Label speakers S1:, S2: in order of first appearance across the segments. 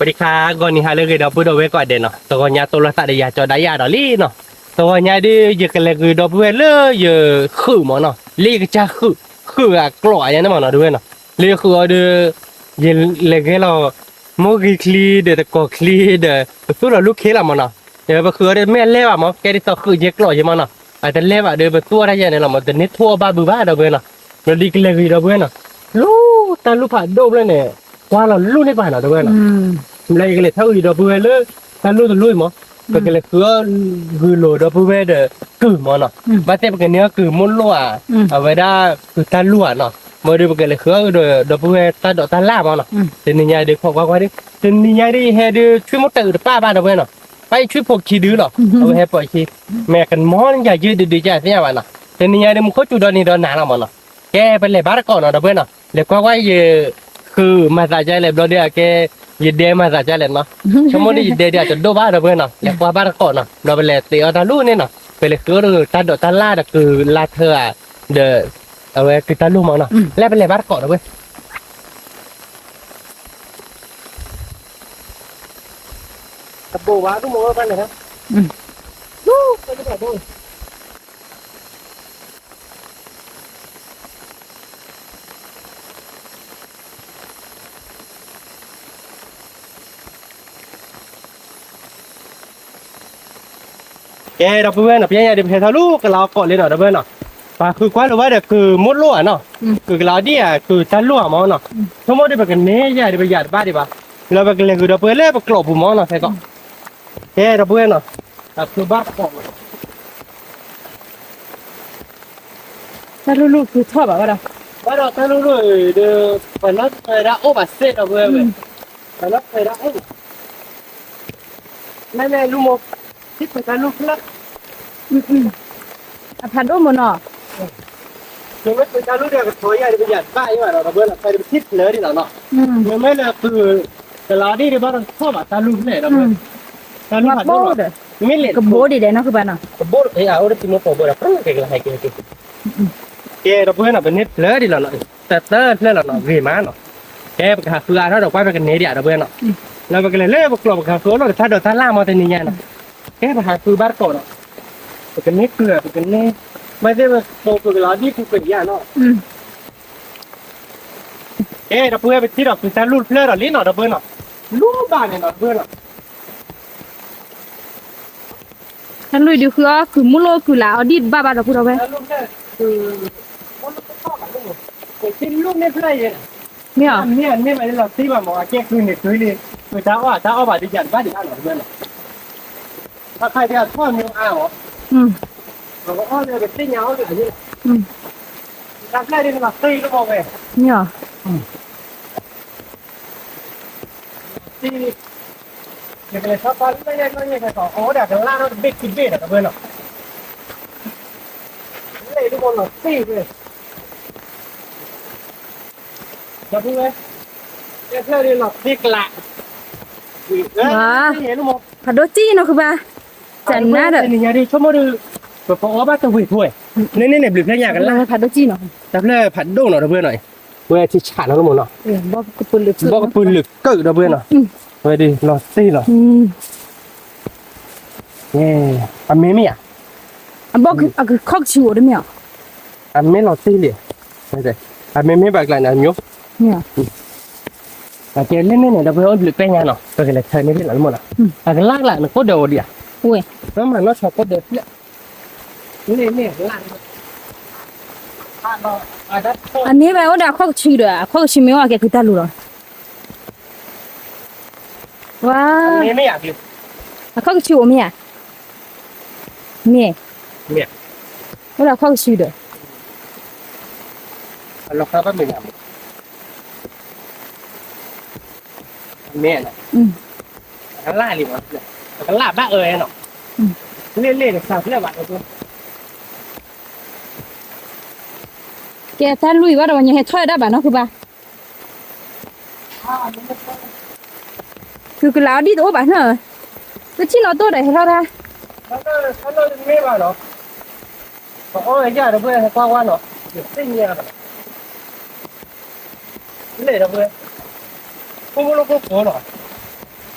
S1: วัสดีครับก่อนนี้ฮะเรื่องเราพูดเอาไว้ก่อนเด่นเนาะตัวเนี้ยตัวละตัดยาจอได้ยาดอลี่เนาะตัวเนี้ยดิยกันเลยคือดอกเวลเลยยคือหมอเนาะลี่ก็จะคืออะกลัวอย่างนั้นหมอเนาะด้วยเนาะลี่คือเดยเลยก็เราโมกิคลีเดตะกอคลีเดตัวเราลูกเคละหมอเนาะเดี๋ยวไปคือเดแม่เล่ว่ะหมอแกดิต่อคือเยกลัวอย่างมันเนาะอาจจะเล่ว่ะเดี๋ยวไปตัวได้ยังไงเนาะมันจะนิดทั่วบ้าบื้อบ้าดอกเวเนาะเราลี่กันเลยคือดอกเวเนาะลูตาลูกผ่าโดบเลยเนี่ยว่าเราลูกในบ้านเนาะดอกเวเนาะเลยก็เลยเท่าอีดอกบัวเลยถ้ารู้ตัวรู้มั้งก็เลยคือโหลดอกบัวเด้อคือมั้งเนาะบ้านแต่เป็นเนี้ยคือมุ่งลัวเอาไว้ได้คือตาลัวเนาะมาดูเป็นเลยคือดอกบัวตาดอกตาล่ามั้งเนาะเดี๋ยวนี้ยายเด็กพอกว่าดิเดี๋ยวนี้ยายดิเฮดช่วยมดตื่นป้าบ้านดอกบัวเนาะไปช่วยพวกขี้ดื้อเนาะเอาไว้ให้ปล่อยขี้แม่กันมอนอย่ายืดดื้อๆจ้าเนี่ยวันเนาะเดี๋ยวนี้ยายเด็กมันเขาจุดดอนนี่ดอนหนาละมั้งเนาะแกเป็นเลยบ้านก่อนเนาะดอกบัวเนาะเลยก็ว่าคือมาใส่ใจเลยบลอเดียแกยิดเดมาใส่ใจเลยเนาะชั่วโมงนี้ยิดเดียจะดูบ้านเราเพื่อนเนาะแล้วก็บ้านก่อนเนาะเราไปเลยตีเอาตาลู่นี่เนาะไปเลยคือตาดตาล่าคือลาเธอเดอเอาไว้คือตาลู่มั้งเนาะแล้วไปเลยบ้านก่อนเราเว้ยตะโบวาทุกโมงกันเลยครับลู่ไปที่ไหนด้วยแกเราเพื่อนเนาะพี่ยังเดี๋ยวเพทาลูกเราก่อนเลยเนาะเพื่อนเนาะป่าคือกว่าเราว่าเด็กคือมดรั่วเนาะคือเราดิอ่ะคือตารั่วมั้งเนาะทั้งหมดเดี๋ยวไปกันเนี้ยอย่าเดี๋ยวไปหยาดบ้านดีป่ะเราไปกันเลยคือเราเพื่อนเล่ไปกลบผมมั้งเนาะใช่ก็แกเราเพื่อนเนาะแต่คือบ้านก่อน
S2: ถ้าลูกๆคือชอบแบบว่าเรา
S1: ว่าเราถ้ารู้เลยเดี๋ยวไปนัดไปรับโอ้บัสเซ็ตเราเพื่อนเลยไปนัดไปรับโอ้แม่ลูกโมที่ไปกันลูกละ
S2: พันโอ้หมดเนาะ
S1: ถึงไม่ไปกันลูกเดียวกับตัวใหญ่ไปหยาดบ้านยังไงเราเพื่อนไปทิศเลยดิเราเนาะมันไม่เลยคือแต่เราดิเดี๋ยวบ้านชอบอ่ะตาลูกเนี่ยเราเพื่อนตาลูกผัดโบ้เด้อไม่เล่น
S2: กับโบ้ดีเด้เนาะคือบ้านเนาะ
S1: กับโบ้เอ้ยเอาได้กินมาโปะโบ้แล้วเก่งอะไรเก่งแกเราเพื่อนเป็นนิดเลยดิเราเนาะแต่เตอร์เลยเราเนาะเรียมาเนาะแกเป็นขาคือถ้าเราไปกันเนี้ยเดี๋ยวเราเพื่อนเนาะเราไปกันเลยเล่นกลบขาคือเราถ้าเราถ้าล่ามาแต่นี่เนาะแกเป็นขาคือบ้านก่อนเนาะเป็นนิดเกลือเป็นนิดไม่ได้มาโปะเป็นล้อที่คือเป็นยาเนาะเราเพื่อนไปที่เราคือแต่ลูกเพื่อนเราลิ้นเนาะเราเพื่อนเนาะลูกบ้านเนี่ยเนาะเพื่อนเนาะ
S2: ท่านลุยดูคือมุโลคือลาเอาดิบ้าๆเราพูดเอาไว้
S1: ลูกเนี่ยคือคนลูกชอบแบบลูกแต่ที่ลูกเนี่ยเพื่อนเนี่ยไม่ได้เราที่แบบว่าแกคือเห็ดคือนี่คือถ้าเอาบาดดิจันบ้านดิอ่านหรอเพื่อนถ้าใครที่ชอบมีอ้าวเราก็เลยไปตีเงาเลยนี่การแรกนี่เราตีก็มองไป
S2: เนี่ย
S1: ตีเดี๋ยวเลยชอบตอนไม่ได้ใครสอนโอ้เดี๋ยวข้างล่างเราเบ็ดกินเบ็ดอะเพื่อนหรอเลยทุกคนหรอตีเลยจะพูดไหมเพื่อนนี่หรอตีกละเห็นมั้ย
S2: ผัดโดจี้เนาะคือบ้าจันน่าเด้อ
S1: นี่ยาดิชั่วโมงนึงแบบพอบ้านตะหุ่ยถ้วยนี่บลิบแค่ยากันละ
S2: ผัดโดจี้เนาะ
S1: แต่เพื่อผัดโด่งหน่อยเพื่อนหน่อยเพื่อที่ฉาดแล้วก็หมดเนาะ
S2: บอกกระปุนลึก
S1: บอกกระปุนลึกเกิดเพื่อนเนาะเฮ้ยดิลอซี่เหรออันเมมี่อ่ะ
S2: บอกคือคอกชิวได้มั้ย
S1: อันเมลอซี่เลยไม่ใช่อันเมมี่แบบไหนอันยุ
S2: เนี่ย
S1: แต่เกเล่นเนี่ยเดี๋ยวเพื่อนลึกแค่ยาเนาะตัวเกล็ดเธอนี่เป็นอะไรหมดอ่ะอันลากหลังมันโคตรเดือดดิอ่ะ
S2: อุ้ย
S1: แล้วมันน่าชอบโคตรเดือดเนี่ยนี่ลาก
S2: อันนี้แบบว่าดาคอกชิวเด้อคอกชิวไม่ว่าแกคือตาลูหรอว้า
S1: อันนี้ไม่อยากอยู่
S2: คอกชิวมั้ยเนี่ยว่าดาคอกชิวเด้อ
S1: เราเข้าไปไม่ยากเมียนะกันล่าลิวะกันล่าบ้าเนาะเล่นสาวเล่นบ้าตัว
S2: แกท่านลุยว่าเรายังให้ถ้อยได้บ้าเนาะคือบ้าคือลาวดิตัวบ้าเนาะก็ที่เราตัวไหนให้เราได้
S1: ถ้าเราไม่บ้าเนาะโอ้ยยาเราเพื่อนกว้างว่าเนาะเดี๋ยวสิ่งเนี้ยเล่นเราเพื่อนพวกเราก็โผล่เนาะ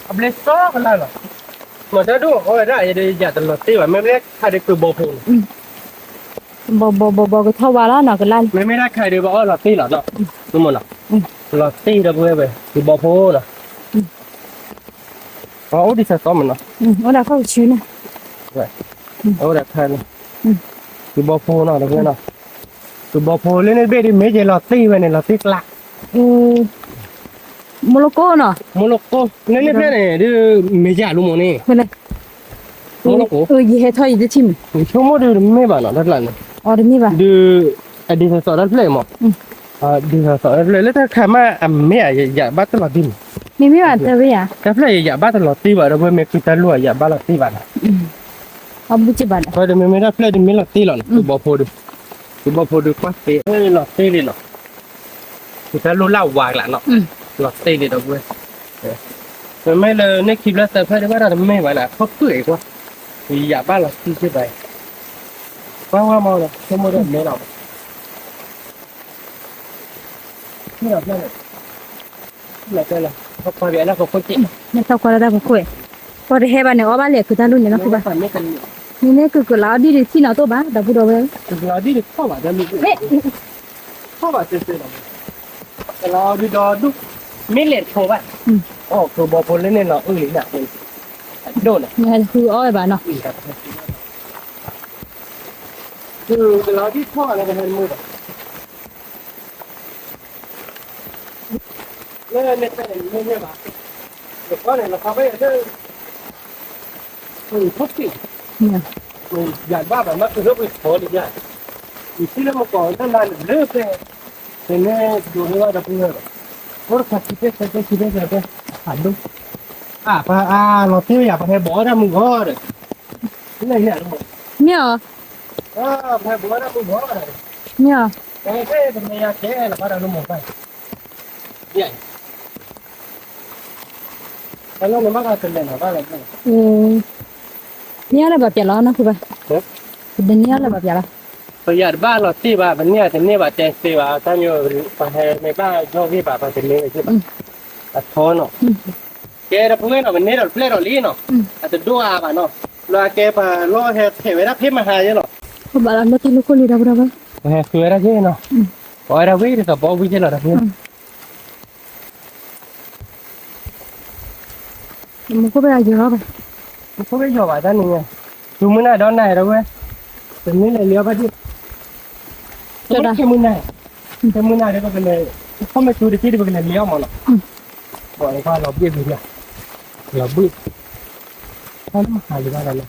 S1: अब ले सो कला लो मजा दो ओ रा ये या त लो ती बा मैं ले खा देคือบ่พูน
S2: บ่ก็เท่าว่าแล้วเนาะก็ลั่น
S1: ไม่ได้ขายเดี๋ยวบอกเราตีหรอเนาะรู้หมดเนาะเราตีเราเพื่อไปคือบอกพูดเนาะอ๋อดิฉันซ้อมมันเนาะ
S2: ว่าได้เข้าชื่อนะ
S1: เอาแต่ทานคือบอกพูดเนาะเราเพื่อเนาะคือบอกพูดเล่นในเบสไม่ใช่เราตีไปเนี่ยเราตีกลัก
S2: โมโลโกเนาะ
S1: โมโลโกนั่นเพื่อนเนี่ยดื้อไม่ใช่รู้หมดนี่
S2: เพิ่นน่ะ
S1: โมโลโก
S2: ยี่เฮ็ดถอยจะชิม
S1: ชั่วโมงดื้อไม่บ้าเนาะด้านหลัง
S2: อ๋อได้มีป่ะ
S1: ดื้ออดีตสอนด้านเพลย์มั้งดีสอนด้านเพลย์แล้วถ้าใครมาไม่อยากบ้าตลอดดิน
S2: มีว่าแต่ว่า
S1: แต่เพลย์อยากบ้าตลอดตีว่าเราเพื่อไม่คือตลอดอยากบ้าตลอดตีบ้าน
S2: เอาบุจิบัน
S1: เพราะเดี๋ยวไม่ได้เพลย์เดี๋ยวไม่หลับตีหรอกคือบอกพูดคือบอกพูดกว่าเป๊ะไม่หลับตีเลยเนาะคือถ้ารู้เล่าวางละเนาะหลับตีเลยดอกเว้ยมันไม่เลยในคลิปแล้วแต่เพลย์ได้ว่าเราไม่ไหวละเขาเปื่อยกว่าอยากบ้าหลับตีใช่ไหมว่าเมาเลยชั่วโมงเดียวไม่หลับไม่หลับเลยหลับเลยเขาพอเดี๋ยวแล้วเขาคนจิ๋ม
S2: เนี่ยเท่าก็ได้บ่ค่อยพอได้เฮ็ดบ้านเนี่ยว่าบ้านเหล็กคือทางรุ่นเนี่ยเนาะคือบ่
S1: ฝันไม่กัน
S2: นี่เนี่ยคือลาวดีที่เนาะตัวบ้าดาบุดเว้ย
S1: เราดีเข้ามาจะมี
S2: เอ๊ะ
S1: เข้ามาเจอแต่เราดูดอดูไม่เล็ดโชว์ป่ะอ๋อคือบอลพลเล่นเนี่ยเนาะหรือหนักเลยโดนอ่ะ
S2: นี่คืออ้อยบ้านเนาะ
S1: คือเราที่ท่ออะไรกันมือแบบเล่นเล่นไปเล่นเนี่ยป่ะเด็กก็เนี่ยเราเขาไปเจอทุกสิ่ง
S2: เนี่ย
S1: อยากบ้าแบบนั้นคือเรื่องไปขอดีอย่างอีกที่เรื่องมาก่อนตั้งนานเลิกเลยแต่เนี่ยดูนี่ว่าจะเป็นอะไรโอ้สักทีสักทีสักทีหันดูเราที่อยากไปบอกนะมึงก็เลยนี่เนี่ยลูก
S2: เนี่ย
S1: ไปบอกนะมึงก็เลย
S2: เนี่ย
S1: แต่แค่เป็นยาแก้แล้วก็เราลูกหมดไปเนี่ยแล้วเราไม่มาเป็นเลยนะว่าอะไรกัน
S2: เนี่ยอะไรแบบเปียแล้วนะคือบ่เป็นเนี่ยอะไรแบบเปียละ
S1: ประหยัดบ้านเราที่บ้านมันเนี่ยแต่เนี่ยบ้านแจงซีว่าถ้าอยู่ไปในบ้านชอบที่บ้านเป็นเลี้ยงที่บ้านตัดทอนเนาะแกเราเพื่อนเนาะมันเนี่ยเราเพื่อนเราลีเนาะอาจจะดูอาบ้านเนาะเราแกไปรอเห็ดเวลาเพิ่มมาหาเยอะเนาะ
S2: คือบ้านเราที่ลูกคนนี้ดาบุดเว้ย
S1: คืออะไรเยอะเนาะพอเราวิ่งกับบอกวิ่งเยอะเราเพื่อน
S2: มันก็ไปเยอะไป
S1: เขาไม่ชอบด้านนี้ไงดูมือหน้าด้านไหนเราเว้ยเป็นนี่เลยเลี้ยวไปที่จะได้แค่มือหน้าเดี๋ยวก็เป็นเลยเขาไม่ชูที่เป็นเลี้ยวมาหรอกบอกเลยว่าเราเบี้ยไปเนี่ยเราบึ้งเขาต้องหาอยู่บ้านเราเลย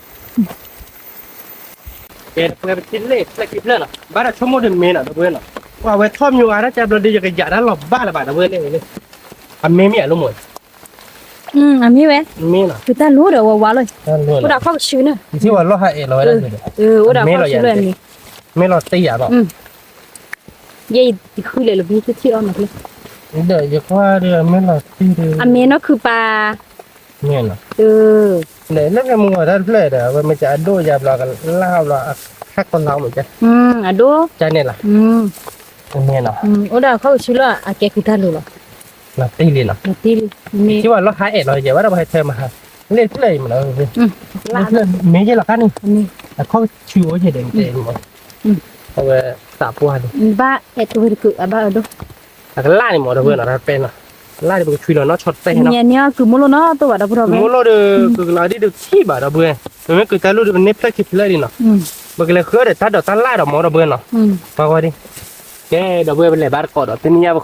S1: เอ็ดเปิดชิ้นเล็กเล็กกิบเล่นอ่ะบ้านเราชั่วโมงเดินเมนอ่ะเพื่อนอ่ะว่าเวทอมอยู่อะไรจะเราดีจะกระยาด้านหลบบ้านละบาทเพื่อนเลยอันเมมี่อ่ะรู้หมด
S2: อันนี้เว้ย
S1: เมน่ะ
S2: คือแต่รู้เด้อว่าเลย
S1: นั่นเลย
S2: กูได้เข้าชื่อน่ะ
S1: ที่ว่าเราหาเอ็ดเราได้เลย
S2: กูได้เข้าชื่อเลยนี่
S1: ไม่เราตีอ่ะเนาะ
S2: ยัยคือเลยลูกนี่คือที่เอาหนักเลย
S1: เดี๋ยวจะว่าเดี๋ยวไม่เราตีเดี๋ยว
S2: อันนี้เนาะคือปลา
S1: เนี่ยเนาะ เนี่ยแล้วก็มึงว่าด้านเพลย์เดี๋ยวมันจะดูยาบลากันล่าบลาฮักตอนเราเหมือนกัน
S2: อ่ะดู
S1: ใจเนี่ยล่ะเนี่ยเนาะ
S2: กูได้เข้าชื่อละอ่ะแกคือท่านรู้หรอ
S1: เราตีเลยเนาะ
S2: ที่มี
S1: ที่ว่าเราหาเอ็ดเราจะว่าเราไปเทมาหาเล่นเพลย์มันเราเลย
S2: ลา
S1: เล่นไม่ใช่หรอกนี่
S2: อันนี้
S1: แต่เขาชิวเฉยเด่นเด่นหมดเอาไปสาบวัน
S2: บ้าตัวคืออ่ะบ้าดู
S1: แต่ก็ล่านี่หมดเพื่อนเราเป็นอ่ะล่านี่เป็นชิวเราเนาะช็อตเต้เนาะ
S2: เนี่ยคือมุโลเนาะตัวดับเรา
S1: มูเราเดือคือเราที่ดูที่บ้าเราเบื่อมันคือแต่รู้ดูมันเน็ตเพลย์คิดเลยดิเนาะบางทีเราเคยเดี๋ยวตัดเดี๋ยวตัดล่าเราหมดเราเบื่อเนาะมาว่าดิแกเราเบื่อเป็นอะไรบ้านก่อนทีนี้ว่า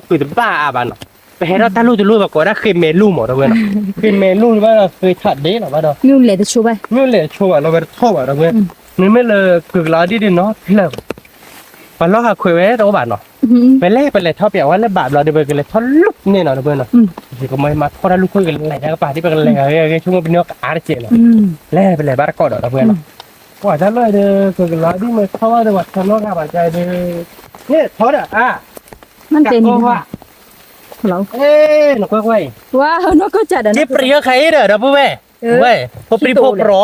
S1: คือจะบ้าบ้านเนาะไปให้เราตัดรู้จะรู้มาก่อนได้เคยเมลูหมดเราเบื่อเนาะเคยเมลูว่าเราเคยถัดเด้หรอว่าเรา
S2: มีเลยจะช่วย
S1: ไม่เลยชัวร์เราไปท่อว่าเราเบื่อนี่ไม่เลยคือเราที่ดิเนาะเลิกวันเราหาคุยไว้เราบ้านเนาะไปเล่ไปเลยท่อเปียกว่าแล้วบาปเราเดี๋ยวไปกันเลยท่อลุกเนี่ยเนาะเราเบื่อเนาะที่ก็ไม่มาท่อได้ลุกคุยกันอะไรแล้วป่าที่ไปกันอะไรช่วงเป็นเนื้ออาร์เจเนาะเล่ไปเลยบ้านก่อนเราเบื่อเนาะว่าถ้าเลยเด้อคือเราที่มันเขาว่าจังหวัดชนกอาบใจเด้อเนี่ยท่อเด้อ
S2: มันเป็น
S1: ว่า
S2: เรา
S1: หนูก็ไว้
S2: ว้าวน้องก็จัดอ่ะ
S1: จิปรีก็ใครเด้อดับเบิ้ลเว้ยพบปรีพบรอ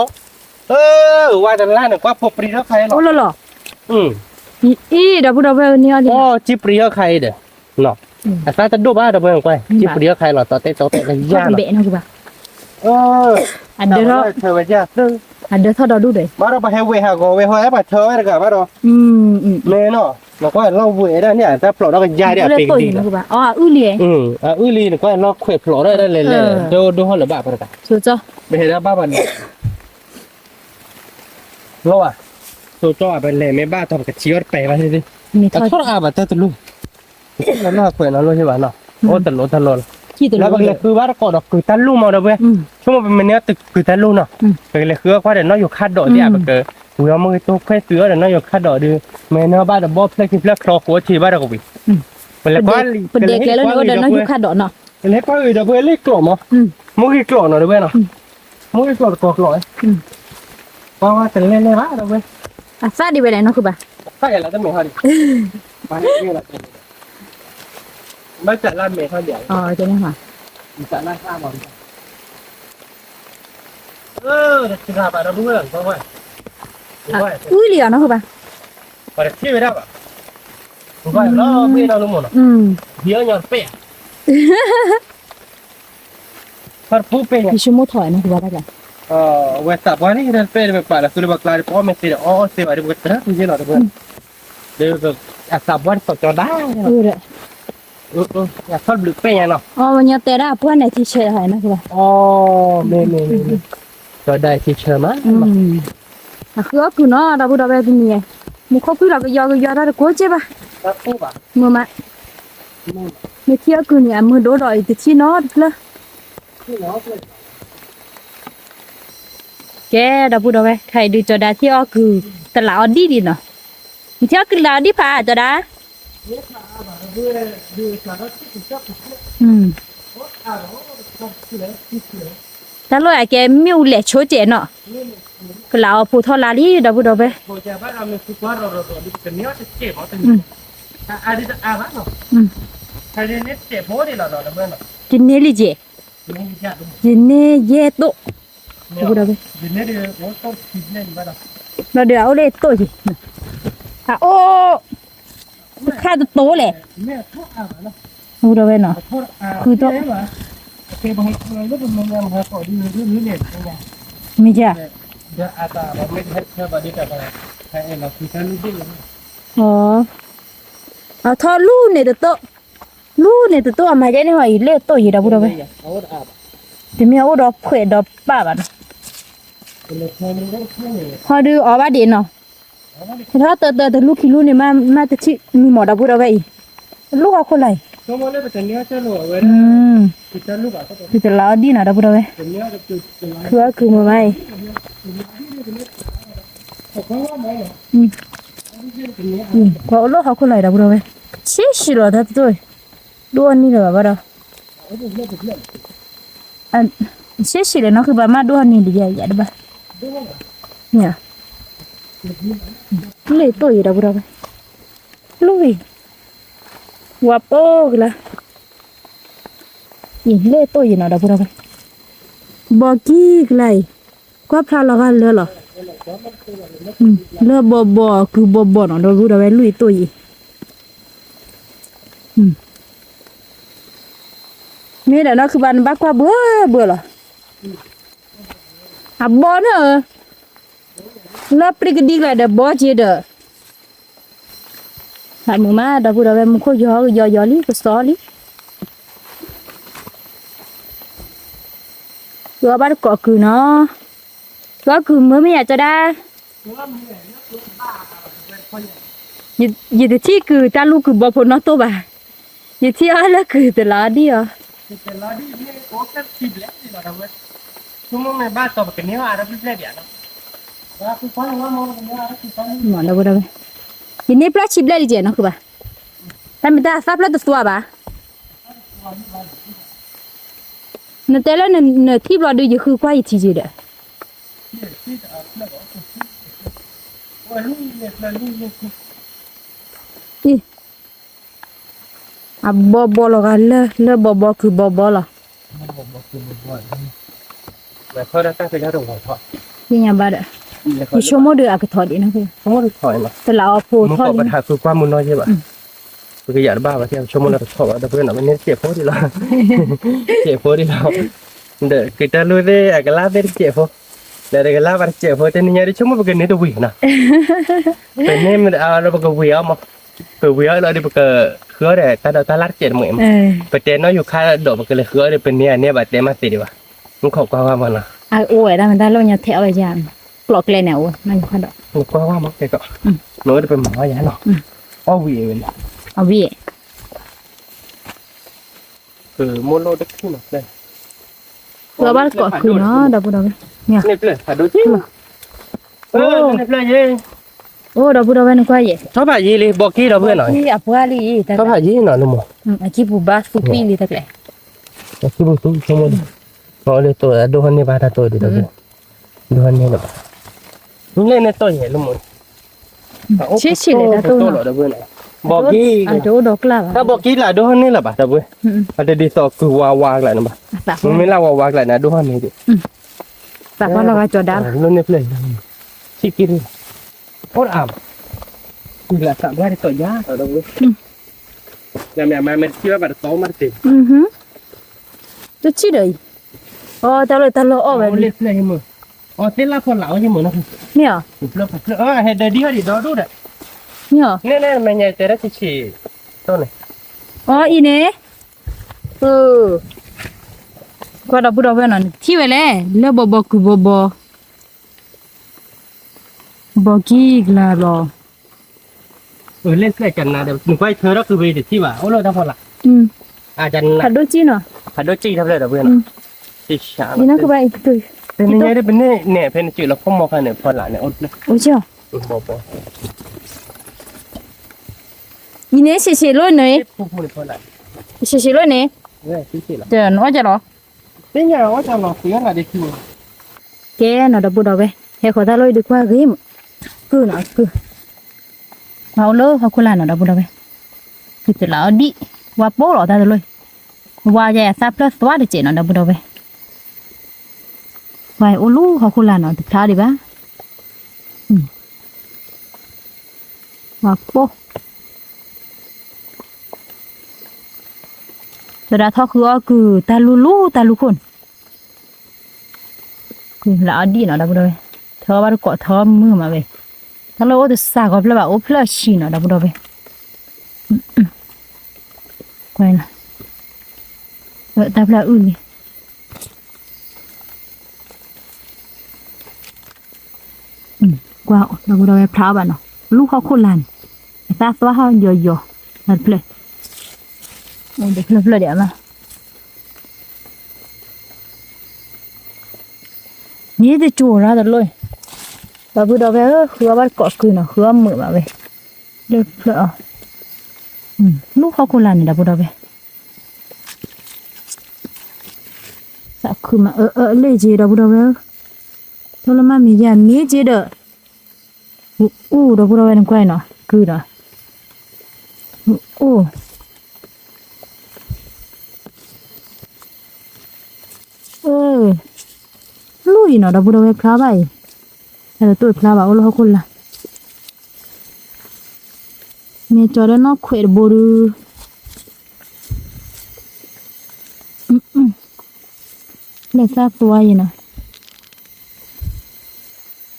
S1: ว่าแต่ละหนึ่งว่าพบปรีก็ใครหรอ
S2: โอ้หรอ อีดับเนี่ย
S1: อ๋อจิปรีก็ใครเด้อเนาะแต่ถ้าจะดูบ้าดับเบิ้ลไปจิปรีก็ใครหรอต่อเตะกันยาก
S2: เบะนะคือป่ะ อันเดอร์
S1: เธอไปจ้าซึ่ง
S2: อันเดอร์ทอดดูเลย
S1: มาเราไปให้เวหาก็เวหาไปเธอไปกับมาเรา เน่เนาะเราก็เราเวได้เนี่ยแต่ปลอดเราก็ยายได้เป็นดีนะ
S2: อ๋ออื้อเลี้ย
S1: อื้อลีนี่ก็เราเขวปลอดได้เลยดูห้องหรือบ้าปะกัน
S2: สุดจ้ะ
S1: ไม่เห็นบ้าบันเราอ่ะตัวจ่อไปเลยไม่บ้าทำกับชีวิตไปมาสิ
S2: มีท
S1: แต่
S2: อด
S1: ทอดอาบแต่ตะลุแล้วน่าเขวนั่นรู้ใช่ป่ะเนาะโอ้ตะลุตะลุ
S2: ขี้ตัว
S1: แล้วบางเลยคือว่าก็ดอกคือตะลุมาเด้อเว้ยช่วงมันเนี้ยตึกคือตะลุเนาะบางเลยคือว่าเดี๋ยวน้อยอยู่คาดดอกที่อาบเกิดหัวมือตัวแค่เสือเดี๋ยวน้อยอยู่คาดดอกดูแม่เนาะบ้านเดบอเพลคิเพลคลอหัวชีบ้านเราก็วิ่งเป็นเลยว่า
S2: เป็นเด็กแล้วเนาะเดี๋ยวน้อยอยู่คาดดอกเนาะ
S1: เป็นเลยว่าเดี๋ยวเพื่อนเล็กกล่อมอ่ะมุ้ยกล่อมเนาะเด้อเว้ยเนาะมุ้ยกล่อมกล่อมเพราะว่าเป็นเล่นเลยว่าเด้อเว้ย
S2: อ่ะซาดีไปไหนเนาะคือบ่า
S1: ใช่แล้วจะมีเท่าดิไปนี่แหละไม่จัดร้านเมย์เท่าเดียว
S2: อ๋อจะนี่ค่ะ
S1: จัดร้านข้าวบอลเด็กชราบเราดูเรื่องเพราะว่า
S2: อื้อเลี้ยเนาะคือบ่า
S1: พอเด็กที่ไม่ได้ป่ะผมว่าเราไม่เราลุงหมดเดี๋ยวหย่อนเป๊ะพอผู้เป็น
S2: พี่ชั่วโมงถอยเนาะคือบ่าได้จ้ะ
S1: เวสต์บอลนี่เดินไปแบบป่าแล้วสุดบักลายเพราะไม่ติดอ๋อเสียอะไรบุกตระคุณเจ้าหน่อยเพื่อนเดี๋ยวแบบอัศบวันสดจอได้
S2: เด้อ
S1: อยากทอดบลึกเป็นยังเนาะ
S2: อ๋อวันนี้แต่ละพวกไหนที่เชื่อให้นะคือบ่า
S1: อ๋อเมย์จอได้ที่เชื่อมั้ย
S2: อ่ะคือเนาะเราบ่ได้แบบนี้มึงคบคือเราก็ยอได้กูเจ็บป่ะ
S1: ครับผู้ป่ะ
S2: มือมาไม่เที่ยวคือเนี่ยมือโดดอยติดที่นอนเลย
S1: ที่น้องเลย
S2: แกเราพูดเอาไว้ใครดูจอดาที่ออกคือตลาดดีเนาะเที่ยวคือลาวดีพาจอดาแต่ลอยแกมิวเละโชเจเนาะคือลาวผู้ทอลาลีเราพูดเอาไว้
S1: โบจะบ้านเรามีสุขภาพเราดูเป็นเนื้อจะเจ็บมั้งแต่อะไรจะอาบ้านเนาะใครเนี่ยเจ็บโบดีเราเนาะเพื่อนเนาะ
S2: จินเนลิเจ
S1: ไม่ยากดู
S2: จินเนเยโตเราพูดเอาไว้
S1: ดินเนี่ยเดี๋ยวโบต้องคิดเล่นบ้านเรา
S2: เราเดี๋ยวเอาเลยโตจิอ่ะโอ้ข้าจะโตเลย
S1: แม่ทุกอาบ้านเนาะ
S2: พูดเอาไว้เนาะ
S1: ทุกอาคือต้องโอเคบางทีเราเป็นเมืองเราขอดีเรื่องเนี่ยยังไง
S2: มีจ้ะ
S1: เดี๋ยวอาตาเราไม่ให้เชื่อบัดนี้แต่ไปให้เราคือการรู้ดี
S2: อ๋อเอาทอลู่เนี่ยโตลู่เนี่ยโตเอามาได้เนี่ยว่าอีเล่โตอยู่เราพูดเอาไว้
S1: เอาอา
S2: จะมีเอาดอกเขวดอกป้าบ้าน
S1: เป็นเลยมันได้แค่นี้
S2: พอดูออกมาดีเนาะถ้าเตอลูกขี้ลูกเนี่ยมาแต่ที่มีหมอดาพูดเอาไว้ลูกเอาคนไร
S1: ก็มาเลยเป็นเนื้อเจ้าหนูเว้ยคือเจ้าลูกอ่ะก็เป็น
S2: คือจะลาดีนะดาพูดเอาไว้
S1: เนื้อกับจุดเป็นไร
S2: คือมือไม่
S1: เขาว่าไม่หรอ
S2: พอลูกเอาคนไรดาพูดเอาไว้เชี่ยชิโร่ทัดตัวดูอันนี้เลยบ้าเราอันเชี่ยชิโร่เนาะคือบ้ามาดูอันนี้ดีใหญ่ใหญ่บ้าเนี่ยเลยตัวอยู่ดาพูดเอาไว้ลุยวับโอ้กันละอีเล่ตัวอยู่เนาะดาพูดเอาไว้บอกกี้กันเลยก็พาเรากันเลยเหรอเลือบบ่คือบ่เนาะดาพูดเอาไว้ลุยตัวอยู่นี่แหละเนาะคือบ้านบักว่าเบื่อเหรออ่ะบ่เนาะแล้วปริกดีเลยเด้อบ่จีเด้อหามึงมาดาพูดเอาไว้มึงก็ยอลิก็สอลิตัวบ้านก็คือเนาะก็คือเมื่อไม่อยากจะได้ยี่ที่คือตาลูกคือบ่พนเนาะตัวบ่ายี่ที่อะไรคือตลาดดีอ่ะ
S1: แต่ละที่นี่โอ้ก็คิดแล้วสิเราเว้ยชั่วโมงในบ้านต่อไปนี้ว่าเราพิเศษเดี๋ยวนะว่าคือฟังว่ามันเป็นว่าคือฟัง
S2: หมอนดาพูดเอาไว้ยินดีปลาชิบเลยดิเจเนาะคือบ่าแต่ไม่ได้ซับแล้วตัวบ่านั่นแต่ละนั่นที่เราดูอยู่คือควายที่จีเด้อ
S1: ว่าลูกเนี่ยลูกเนี่ย
S2: อีอ่ะบ่ละกันเลยบ่คือบ่ละ
S1: มันบอกคือบ่อยแต่เขาได้ตั้งใจจะลงหัวทอด
S2: ยังไงบ้าเด้อมีชั่วโมงเดียวอ่ะก็ถอดอีกนะคือ
S1: ชั่วโมงถอยมา
S2: แต่เราเอาโพ
S1: มึง
S2: ทอ
S1: ข
S2: ด
S1: อปัญหาคือความมุนน้อยใช่ป่ะคืออยากบ้าว่าที่ชั่วโมงเราถอดแต่เพื่อนเราไม่เสียโพดีเราเสียโพดีเรา de kita lu de agala de chepo de agala par chepo te niña de chuma porque ne to wi na pe ne me a lo porque wi ma pe wi lo de porque khứa de ta lát chen mẹ
S2: เออ
S1: pe te no yu kha do porque le khứa de pe ne ba te ma ti di baมันขอว่ามันนะ
S2: อ่ะโอ้ยได้มันได้ลงยาแถวอะไรอย่างปลอกเลยแนวมันพอดอก
S1: มันก็ว่ามันแกก็น้อยเป็นหมออย่างเนาะอ้อวีเอง
S2: เอาวิ
S1: คือโมโลเด็กที่หนักเลย
S2: เพื่อบ้านเกาะคือเนาะดอกบุดอกเนี่ย
S1: เนี่ยเปลือกผัดดูที่เนี่ยเปลือกยี่
S2: โอ้ดอกบุดอกนี่กว่าเย่
S1: ชอบผัดยี่เลยบอกกี้เราเพื่อนหน่อย
S2: ที่อัปวาลีแต่
S1: ชอบผัดยี่หน่อยนุ่ม
S2: อาชีพบุบาสุปีลีตะแกล
S1: บอกกี้บุตรชั่วโมงเอาเลยตัวดูฮันนี่บ้านตัวดีตัวดูฮันนี่หรอนี่เล่นในตัวใหญ่ลุ่ม
S2: ชิเลยตะตัว
S1: ตัวหล่อเพื่อนบอกกี้
S2: อ่ะโดดอกละ
S1: ถ้าบอกกี้ล่ะดูฮันนี่หรอป่ะเพื่อนada di tok ku wawak lah nambah. Memang wawak lah nak dohan ni tu.
S2: Tak apa lah jodal.
S1: Lu ni play. Sikit ni. Or am. Gila tak berani tok ya, tak tahu. Yang mai siapa pada tahu mati.
S2: Tu chi dei. Oh, ta lo oh
S1: Oh, play play mu. Oh, telah pun lau je mu nak.
S2: Ni ah.
S1: Play play. Oh, ada dia di dah tu dah.
S2: Ni ah.
S1: Ni mainnya terus cici. Tu ni.
S2: Oh, ini. ก็ดอกบุดอกนั่นที่เวลาแล้วบ่คือบ่กี้กลาบ่
S1: Lên play chân na được. Quay thơ đó cứ về để chi bảo. Ô lô ta pon lah. Chân
S2: ผัดด้วยจีเนาะ
S1: ผัดด้วยจีทำเลยเด้อเพื่อนจีฉา
S2: นี่นะคือไปตุย
S1: เป็นยังไงได้เป็นเนี่ยเป็นจืดแล้วพ่อมองกันเนี่ยพอหลานเนี่ยอดเลย
S2: โอ้เจ้า
S1: บ่
S2: อีเนี่ยเฉยๆเลยเนี่ย
S1: พูดเลยพอหลาน
S2: เฉยๆเลยเนี่ย
S1: เนี่ยชี้ๆละ
S2: เดี๋ยวน้อจะหรอ
S1: เป็นยังไงว่าจะรอเสียอะไรได้คิว
S2: แกเนาะดอกบุดอกเว้ยเฮ็ดขอตาเลยดีกว่าคือคือเนาะคือเอาเลยเขาคุลาเนาะดอกบุดอกเว้ยคือจะแล้วดิว่าโป้หรอตาเลยว่าแย่ซาเพลสตัวเดเจเนาะดอกบุดอกเว้ยไว้โอลูเขาคุลาเนาะติดท้าดิบ้าว่าโป้แต่ดาทอคือตาลูคนคือละอดีเนาะดอกบุดอกเว้ยเธอว่าเกาะเธอมือมาเว้ยถ้าเราจะสากกับเราโอเพลชีเนาะดอกบุดอกเว้ยกวนตาเพลอื่นนี่กว่าดอกบุดอกเว้ยพร้าวบ้านเนาะลูกเขาคนลานตาตัวเขาเยอะๆนั่นเพลเด็กเพลเดี๋ยวมานี่จะจูราตลอดบาบูดอกเว้ยคือว่าเกาะคือเนาะคือว่ามือมาเว้ยเด็กเพลลูกเขาคนลานนี่ดอกบุดอกเว้ยสักคือมาเลยจีดอกบุดอกเว้ยโทรมามีอย่างนี้จีเด้อดอกบุดอกเว้ยนั่นกว่าเนาะคือเนาะลุยเนาะดอกบุดอกเว้ยพลาไปแต่ตัวพลาบ่าโอ้ลูกเขาคนละเมียจอดเนาะเขวดบ่ดูเล็กซากตัวอยู่เนาะ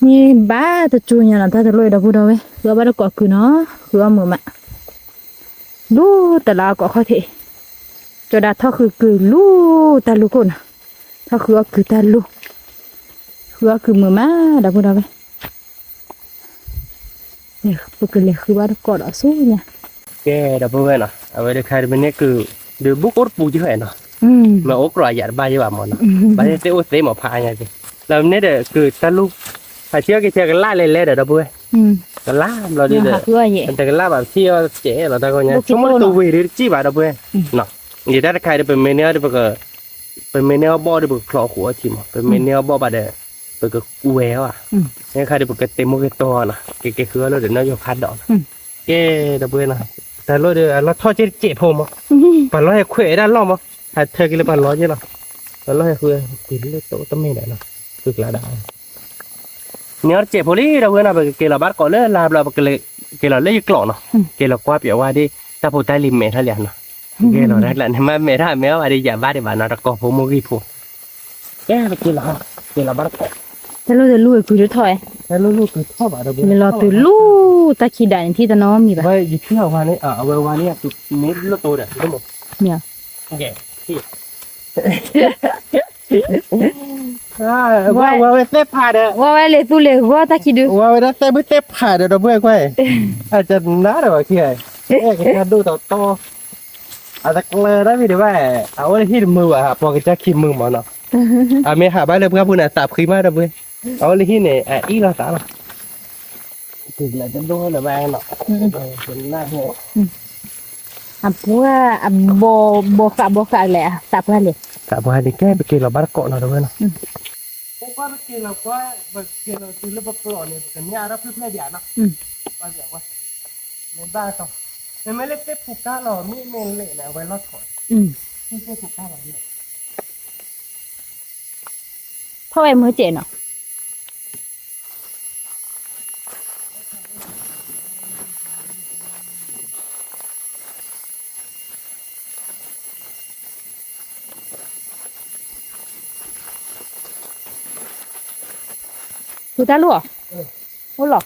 S2: นี่บ้าตะจูเนี่ยนะถ้าจะลอยดอกบุดอกเว้ยคือบ้าตะกอคือเนาะคือมือมะดูแต่ละก็เขาเทจอดาท่อคือลูตาลูคนถ้าคือตาลูคือมือมาดอกบุดอกเว้ยเนี่ยคือคือบ้าตะกอดสู้เนี่ย
S1: แกดับเบิลเนาะเอาไว้เด็กใครเป็นเนี่ยคือเดือบุกอดปูจีเหรอเนาะมาโอ๊กรอยหยาดใบยี่ว่าหมดเนาะใบเตะโอ๊ตเตะหมอพายไงสิแล้วเนี่ยเด็กคือตาลูกถ้าเชื่อกันล่าเล่ๆเด้อดับเบิลกันล่าเราดีเด้อแต่กันล่าแบบเที่ยวเจ๋เราแต่ก็เนี่ยสมมติตัววีดีจีบดับเบิลเนาะยี่ถ้าใครเป็นเมเนอร์เด็กเป็นเมเนอร์บอเด็กคลอหัวทีมเป็นเมเนอร์บอบาเด็กเป็นก็กูแววอ่ะเนี่ยใครเด็กเต็มมุกตัวนะเก๋คือเราเดี๋ยวน้อยยกคัดดอกแกดับเบิลนะแต่เราเดี๋ยวเราทอดเจ็บผมอ่ะปั่นร้อยเขวด้านล่างมั้งถ้าเธอกินปั่นร้อยใช่หรอปั่นร้อยคือติดเลยโตต้องไม่ได้เนาะคือกระดาษเนี่ยเจ็บพอดีเราเว้ยนะเกล้าบ้านก่อนเลยลาบเราเกล้าเล่ยกล่องเนาะเกล้ากว่าเปียว่าดิถ้าพูดใต้ริมเมทัลเลียนเนาะเกล้าได้แล้วเนี่ยมาเมทัลเมว่าดิอย่าบ้าดิบ้านเราก็พูดมุกิพู แก้ไปกินละบ้านเกาะ
S2: แต่เราจะรู้คือจะถอย
S1: แล้วลูกๆคือชอบอะไร
S2: เวลาตื่นลู่ตะขี้ด่านที่ตะน้อมมีป่ะ
S1: ไว้ยิ่งเที่ยววันนี้เอาไว้วันนี้ตุนี้ลูกโตเด้อทั้งหมด
S2: เนี่ย
S1: แก่ที่ว่าเต้ผ่าเด้อ
S2: ว่าไว้เลยตู้เลยว่าตะขี้ดู
S1: ว่าเต้ไม่เต้ผ่าเด้อเราเพื่อนก้อยอาจจะน่าเด้อว่าขี้ไอ้แค่ดูต่ออาจจะเลยได้ไม่ได้ว่าเอาไว้ที่มือว่ะพอจะขี้มือหมอเนาะเมหาบ้านเลยเพื่อนพูดน่ะตับขี้มาเด้อเพื่อนเอาไว้ที่เนี่ยอีเราตาละถึงแล้วจะดูเลยแม่เนาะเป็นหน้าหัว
S2: ปัวโบกะแหละตับกันเลย
S1: Cả buah ni kan bikin lo barco no do no. Ko bikin lo ko bikin lo tu lo baklo ni kan ni ara plu dia no. Ba dia wa. Ni ba to. Ni me le te puka lo mi me le na wa lo ko. Ni te puka lo ni.
S2: พ่อไอ้มือเจนเนาะกูตาลูกโอ้หรอ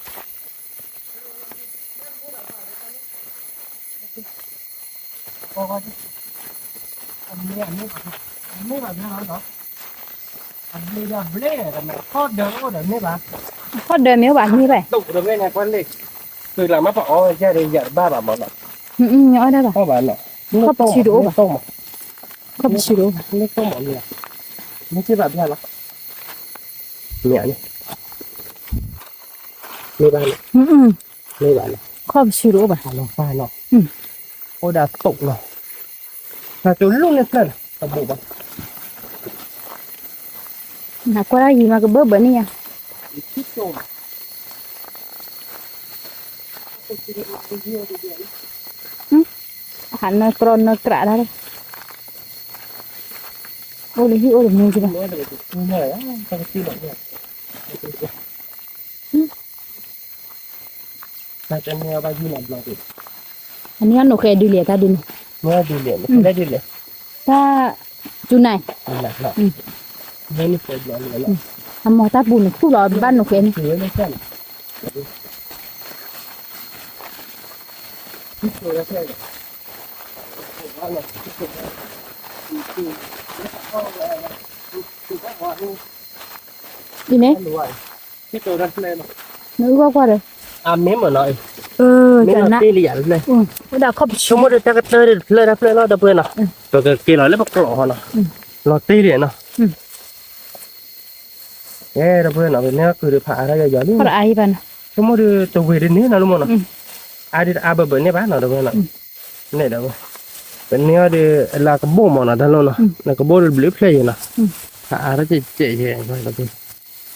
S1: Ko ko. Ni ba na no. Ani da ble da ko do da ni ba.
S2: พ่อเดินไม่หวานนี่ไป
S1: Tu do ni quan le. Tu là ma pa o ja de ja ba ba ma no.
S2: ย้อยได้ป่ะ
S1: Ko ba no.
S2: เขาไปชิโร่ป่ะ
S1: to ma.
S2: เขาไปชิโร่
S1: Ni to ma ni. Ni chi ba bia la. Mẹ ni. Ni ba ni. Ni ba ni.
S2: เขาไปชิโร่ป่ะ
S1: Nó pha nó. Ô đã tụng rồi. Là tôi luôn lên lên. Tầm bộ bà.
S2: หนักกว่าได้ยินมากระเบื้อเบอร์นี่อ่ะ
S1: Thích rồi.
S2: หันกรอนกระได้เลยโอ้เลยที่โอ้เลยมือใช่ป่ะ
S1: Nó được. Nó là tao chi lại nha. Ta cho nghe bao nhiêu lần rồi.
S2: อันนี้หนูเคยดูเหลียตาดิน
S1: Nó đi liền. Nó đi liền.
S2: ถ้าจุนไหน
S1: Đi lại lại. Nó đi phải lại lại.
S2: ทำหมอตาบุญคู่รอบ้านหนูเคย
S1: Cứ nó xem. Thích rồi nó xem.
S2: ดีไหม
S1: Thích rồi nó lên.
S2: นึกว่าเลย
S1: À mếm mà nói.
S2: จัน
S1: Mếm
S2: นะ
S1: nó tê liền lên.
S2: ว่าดาวเข้าไปชิ
S1: Chúng mới được ta cái tơ lên ra lên nó đập lên nào. Rồi cái kia nó lấy bọc lọ nó. Lọ tê liền nào. Ê đập lên nó bên này cứ được phá ra giờ đi.
S2: เขาไอ้บ้าน
S1: Chúng mới được tàu về đếnนี้nào luôn nào. Ai đi à bờ bên này bán nào đập lên nào. Này đâu. Bên này đi là cái bô mà nó thân luôn nào. Là cái bô được blip play nào. À nó chỉ thôi đập lên.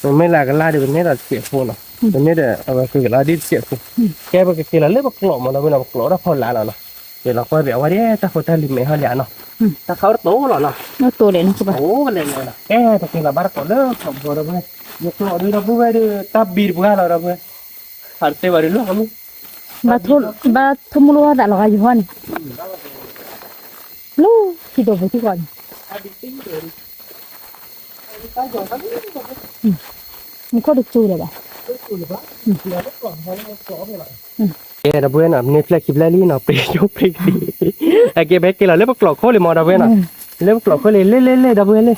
S1: Rồi mấy là cái la đi bên này là chạy phun nào. Bên này để cái la đi chạy phun. Cái bên kia là lấy bọc lọ mà nó bên nào bọc lọ đó phun lá nào. Để nó coi vẻ qua đi ta phun ta lìm mẹ hơn lạ nào. Ta khâu tố lọ nào.
S2: น่าตัวเลยนะคือป่ะ
S1: Ủa cái này nè. Ê, thật là bắt có lớp không vừa đâu vậy. Nhật lọ đi đâu vậy đi ta bịt bữa nào đâu vậy. Hẳn tê vào đi lúc không?
S2: บาทุ่มรัวแต่เราอยู่ห้องลูกที่ตัวไปที่ก่อนมันก็ดูจูเลยป่ะ
S1: Ê, đâu vậy nè, Netflix kịp lại đi nào, break đi. Ê, cái bé kia là lấy bọc lọ khô lên mò đâu vậy nè. Lấy bọc lọ khô lên đâu vậy lên.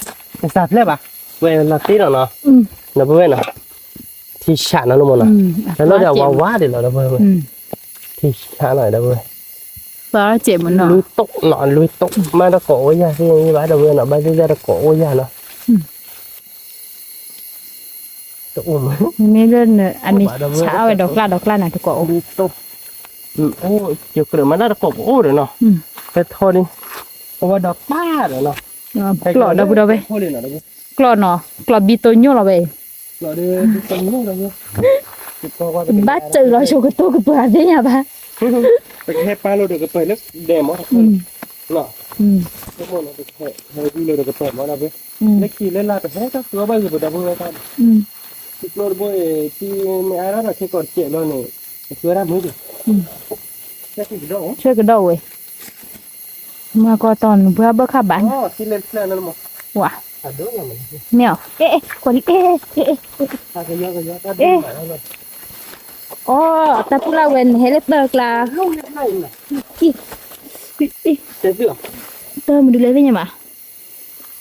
S1: Sạp lên bà. Vậy là tí nào nè. Đâu vậy nè. Thì xả nó luôn mà nè. Nó đều quá để là đâu vậy. Thì xả này đâu vậy.
S2: ปลาเจ็บเหมือนเนาะ
S1: Lùi tốc mà nó cổ ra thì như vậy đâu nó bay ra nó cổ ra nó tụng
S2: ไม่เล่นเนี่ยอันนี้เช้าไอ้ดอกลาน่ะที่เกาะ
S1: lùi tốc ô chiều cửa mà nó cổ ô rồi nó cái thôi đi ô đọc ba rồi nó
S2: กลอดเราบุดเอาไป
S1: thôi đi nó đâu
S2: กลอดเนาะกลอดบีตัวโย่เราไป
S1: nó đi tận luôn đâu qua
S2: บ้าเจอเราโชว์กระตุ้กระเปื่อยได้ยังบ้า
S1: ไปแค่ปลาเราเดี๋ยวก็เปิดแล้วแดมอ่ะเนาะทุกคนเราไปแค่เราดูเลยเดี๋ยวก็เปิดมาแล้วเว้ยแล้วขี่เล่นลาไปแค่ก็ตัวใบก็บ่ได้บ่ได้ตอนที่โลดบ่ที่ไม่อาราที่ก่อนเจ็บแล้วนี่ตัวรับมือดิแค่ที่ดอก
S2: ช่วยกระโดดเว้ยมาก็ตอนเพื่อเบิกข้าบ้าน
S1: อ๋อที่เล่นนั่นมั้ง
S2: ว่ะ
S1: อ ตัดด้วยอย่างมัน
S2: mèo ê ê quả đi ê ê ê
S1: ถ้าก็เยอะก็เยอะก็ดีหน่อยแล้ว
S2: ô ta cũng là quên hết lớp tờ là
S1: ลูกยังไงน่ะ
S2: đi đi đi
S1: เจ๊เสือ
S2: tờ mình đi lấy về nhà mà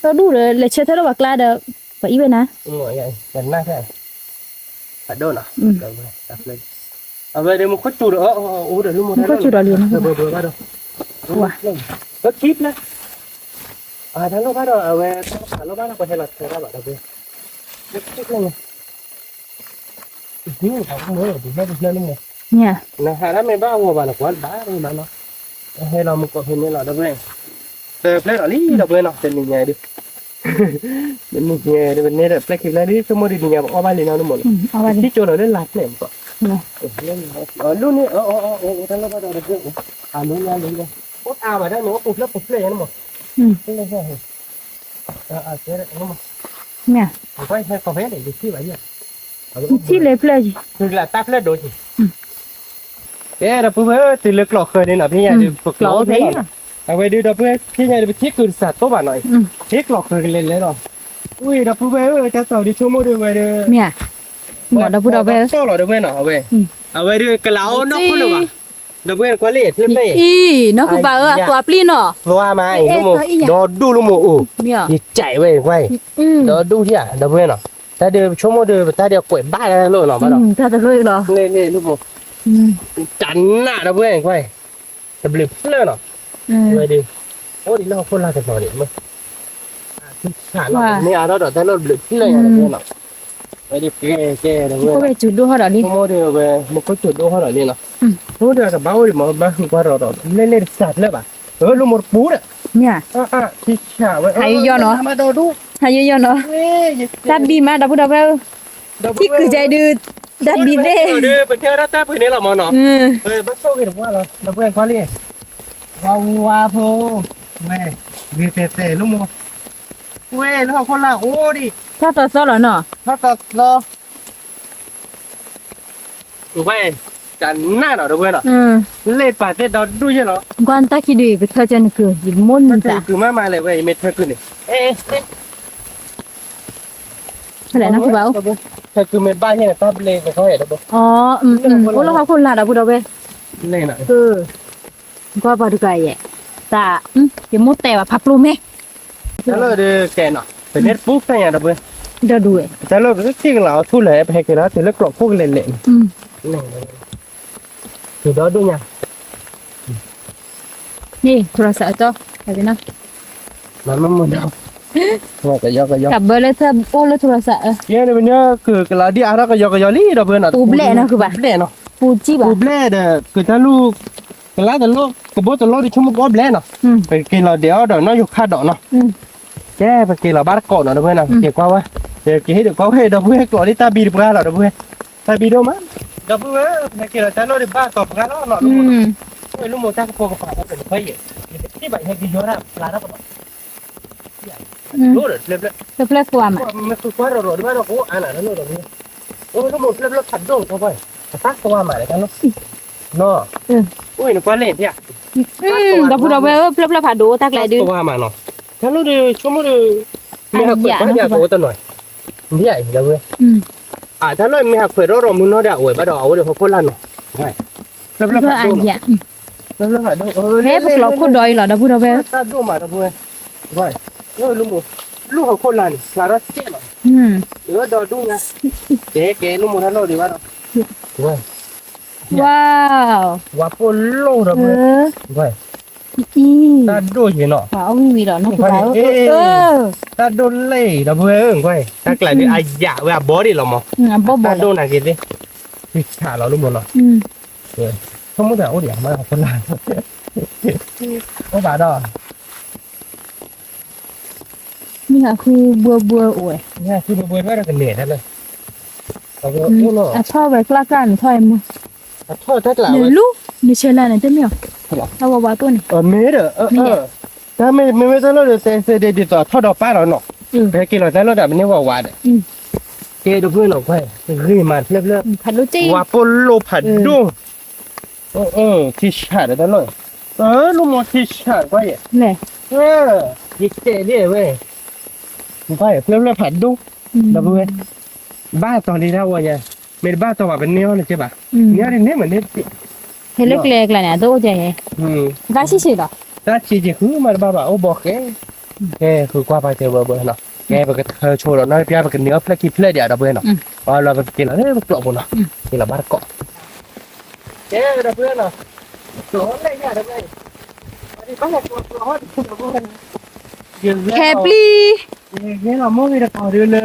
S2: tao đủ rồi lấy chơi thế đâu bạc la được phải ý bên á
S1: หน่อยใหญ่เป็นหน้าแค่ตัดด้วยน่ะ
S2: ừ
S1: ตัดเลยเอาไปเดี๋ยวมันก็จุดโอ้เดี๋ยวลูกมัน
S2: nó có chịu đỏ liền
S1: เบอ
S2: không
S1: ร์ก็ได้ก็คลิปนะทั้งลูกบ้านเราเอาไว้ทั้งลูกบ้านเราไปให้เราเจอได้แบบเดียวคลิปเลยนี่ของมือดีแค่ดีแค่นี้ไง
S2: nha
S1: นะฮะถ้าไม่บ้าหัวบ้านกวนบ้าเลยมันเนาะให้เรามันก็เห็นนี่เราได้เว้ยแต่เพลงอะไรเราเว้ยเนาะเป็นยังไงดิเป็นยังไงดิเป็นเนี่ยเพลงคลิปอะไรดิสมมติดิเนี่ยบอกว่าเล่นเอาหมด
S2: ừเอาไปดิ
S1: ที่โจเราเล่นหลักเนี่ยก็
S2: nè
S1: เล่นรุ่นนี้ทั้งเราบ้านเราเรื่องรุ่นนี้รุ่นนี้โคตรอาแบบนั้นเนาะปุ๊บแล้วปุ๊บเลยนะมั้ง
S2: ừ
S1: นี่ใช่เจ๊นี่มั้ง
S2: nè
S1: ผมก็ใช้กาแฟเด็กที่ไหนเนี่ย
S2: chi lấy play gì
S1: คือละตักเลือดโดนสิเอ๊ะเราเพื่อตีเลือกหลอกเคยนี่หน่อยพี่ใหญ่ดูปกหลอกthấyเอาไว้ดูเราเพื่อพี่ใหญ่ดูไปที่คืนสัตว์ตัวบ้านหน่อย
S2: ừ
S1: เช็คหลอกเคยเล่นเลยหรออุ้ยเราเพื่อจะต่อดิชั่วโมงดูไว้ดู
S2: nè bỏ đâu đâu về
S1: โซ่หรอดูไว้หน่อยเอาไว้เอาไว้ดูกระเหลานกคนหรือวะดูไว้กว่าเล่เพื่อนไม่
S2: ý nó cứ bảo ở tua pli nọ
S1: ว่ามาอีกลูกหมูดอดูลูกหมูอู้
S2: nè
S1: ยิ่งใจไว้ไว้
S2: ừ
S1: ดอดูที่อ่ะดูไว้หน่อยแต่เดี๋ยวชั่วโมงเดี๋ยวแต่เดี๋ยวกวยบ้าแล้วลูกหน่อยมาหรอ
S2: ừ ta ta lôi đó
S1: เล่ลูกหมู
S2: ừ
S1: จันหน้าดูไว้ไว้จะบลิบเลื่อนหรอ
S2: ừ
S1: ไว้ดิโอ้ดิเราคนละกันหน่อยดิมั้งขาดเราไม่เอาเราแต่เราบลิบเลื่อนอะไรเงี้ยหรอไว้ดิแก่เดี๋ยว
S2: có
S1: เว้ย
S2: về chủ đua họ đó đi
S1: โมเดลเว้ยมันก็จุดดูเขาหน่อยนี่เนาะ
S2: ừ
S1: โมเดลกับบ้าดิมั้งบ้างกว่าเราเล่นสัตว์เลยป่ะลูกหมูปูด
S2: nè
S1: ที่ฉาไว้มาดูดู
S2: hay như vậy nó
S1: เฮ้ย
S2: đáp đi mà đâu đâu về thích cứ chạy đi đáp đi về
S1: ดูเป็นเที่ยวรัตตาพื้นนี้เรามาเนาะ
S2: ừ
S1: บัสโซ่กันว่าเราเพื่อนเขาเรียกว้าวโพแม่มีเตะลูกหมูเว้ยแล้วคนละโอ้ดิ
S2: sao tao sao là nọ
S1: ถ้าตัดรอถูกไหมจันหน้าหน่อยด้วยเนาะ
S2: ừ
S1: เล่นป่าเต้นดอดูใช่เหรอ
S2: quan ta khi đi với thời gian cứ gì muốn
S1: มัน
S2: ta
S1: คือมาเลยเว้ยเม็ดเธอคือนี่เอ๊ะ
S2: hay là nó cứ bảo
S1: เธอคือเม็ดบ้านเนี่ยต้าเล่นเขาเห็นหรือเปล่า
S2: ừ ừ ủa lo không là đâu đâu về
S1: เล่นอ่ะ
S2: ừ qua vào được cái vậy ta ừ cái mốt tè và phập luôn mẹ
S1: แล้วเราดูแกเนาะเป็นเน็ตปุ๊บใช่ไหมด้วย
S2: đâu đuổi
S1: แต่เราก็ทิ้งเราทุเรศไปให้กันแล้วแต่เรากรอกพวกเล่น
S2: ừ
S1: ๆนี่คือดอดูเนี่ย
S2: nè thua sợ cho phải thế nào
S1: มันหมดแล้วก็ยอก
S2: cặp bơi lên thơm ô lên thua sợ
S1: เนี่ยเนี่ยเนี่ยคือกระดิ่งอะไรก็ยอกลี่ดอกเบี้ยเนาะ
S2: ปูเบลนะคือแบบ
S1: เบลเนาะ
S2: pu chi
S1: ปู
S2: bà
S1: เบลเด้อคือถ้าลูกกระลาแต่ลูกกระโบแต่ลูกที่ชุ่มก็เบลเนาะ
S2: ừ
S1: ไปกินเราเดี๋ยวเดี๋ยวน้อยอยู่คาดดอกเนาะ
S2: ừ
S1: แกไปกินเราบ้านก่อนเนาะดอกเบี้ยเนาะเกี่ยวกับว่าเดี๋ยวกินให้เดี๋ยวเขาให้ดอกเบี้ยก่อนที่ตาบีดปลาเราดอกเบี้ยตาบีดมั้งดอกเบี้ยไปกินเราแต่เราได้บ้านก่อนปลาเนาะเนาะ
S2: ừ
S1: ลูกหมูจ้างกระโปรงกระเป๋าเป็นเพื่อนที่แบบให้กินเยอะนะปลาเราก็
S2: ừ
S1: รู้เลยเล็บ
S2: tôi play qua mà
S1: มันคือว่าเราโดนว่าเราโอ้อ่านอ่ะนั่นเลยตรงนี้โอ้ลูกหมูเล็บขัดดงเข้าไปตักตัวมาเลยกันเนาะเนาะ
S2: ừ
S1: อุ้ยนึกว่าเล่นเนี่ย
S2: ừ đâu đâu về play play phá đồ tắc lại đi
S1: ตัวมาเนาะถ้าเราดูชั่วโมงดูมีหักเปิดก็อยากโอ้ตัวหน่อยใหญ่เลยเว้ย
S2: ừ
S1: ถ้าเรามีหักเปิดเรามึงเนาะเดี๋ยวโอ้ยบ้าดอกเอาเดี๋ยวเขาพ่นลั่นเนาะใช่เล็บ
S2: cứ
S1: ขัดด
S2: ăn
S1: ง
S2: dạ
S1: เล็บขัดดง
S2: thế bắt lọc con đòi là đâu đâu về
S1: ตัดดงมาตัวเว้ยใช่ลูกหมูลูกเขาพ่นลั่นสารเสียเนาะ
S2: ừ
S1: เดี๋ยวดอดูนะเก๋ลูกหมูท่านเราดีว่าเนาะเว้ย
S2: wow
S1: ว่าพ่นโลดเว้ย
S2: ừ
S1: เว้ย
S2: ý
S1: ตัดดูสิเนาะ
S2: bảo ông gì đó nó cứ bảo ừ
S1: ตัดดูเลยดอกเว้ยเว้ยตักไหลดิอายะเว้ยบอดี้เรามั้ง
S2: ừ bố
S1: ตั
S2: bố
S1: ดดูหน่อยกินดิพิชาเราลูกหมูเนาะ
S2: ừ
S1: สมมติว่าโอ้เดี๋ยวมาคนละโอ้บาดอ
S2: นี่ค่ะคือบัวบัวโอ้ย
S1: เนี่ยคือเบอร์ว่าเรากันเหนื่อยนั่นเลยเราก็โอ้เนาะ
S2: อ่ะท่อไว้กล้ากันท่อยมือ
S1: โทษถ้าหลัง
S2: เดี๋ยวลูกนี่เชล่าเนี่ยเต็มเหรอเอาว่าตัวนี้
S1: เมย์ถ้าไม่ต้องเราเดี๋ยวเดี๋ยวต่อทอดดอกป้าเราเนาะ
S2: อืม
S1: ไปกินเราแต่เราแบบนี้ว่าหวาน
S2: อืม
S1: เกดูเพื่อนเราไปเฮ้ยมันเรียบ
S2: ผัดลูกจี้
S1: ว่าปนโลผัดดุ้งที่ชาได้เลยลูกหมูที่ชาก็ยัง
S2: แหละ
S1: ยิ่งเจ๋เว้ย ก็เพิ่มเลยผัดดุดับเบิลบ้าตอนนี้นะวะเนี่ยไม่บ้าตอนว่าเป็นเนื้อเลยใช่ปะเนื้อเนี่ยเหมือนเนี่ย
S2: เฮเล็กๆแหละเนี่ยตัวใหญ่ได้ชิๆหรอ
S1: ถ้าชีจิคือมันบ้าโอ้บอกแกคือกว่าไปเจอเบอร์เนาะแกไปกับเธอโชว์เราหน้าพี่ไปกับเนื้อเพลกิเพลเดียวดับเบิลเนาะพอเราไปกินแล้วเนี่ยมันกรอบหมดเนาะกินแล้วบ้าเกาะแกดับเบิลเนาะกรอบอะไรเนี่ยดับเบิลอันนี้ก็หมดกรอบดับเบิล
S2: แคปลี
S1: เนี่ยเราโม่ไปต่อเดือนเลย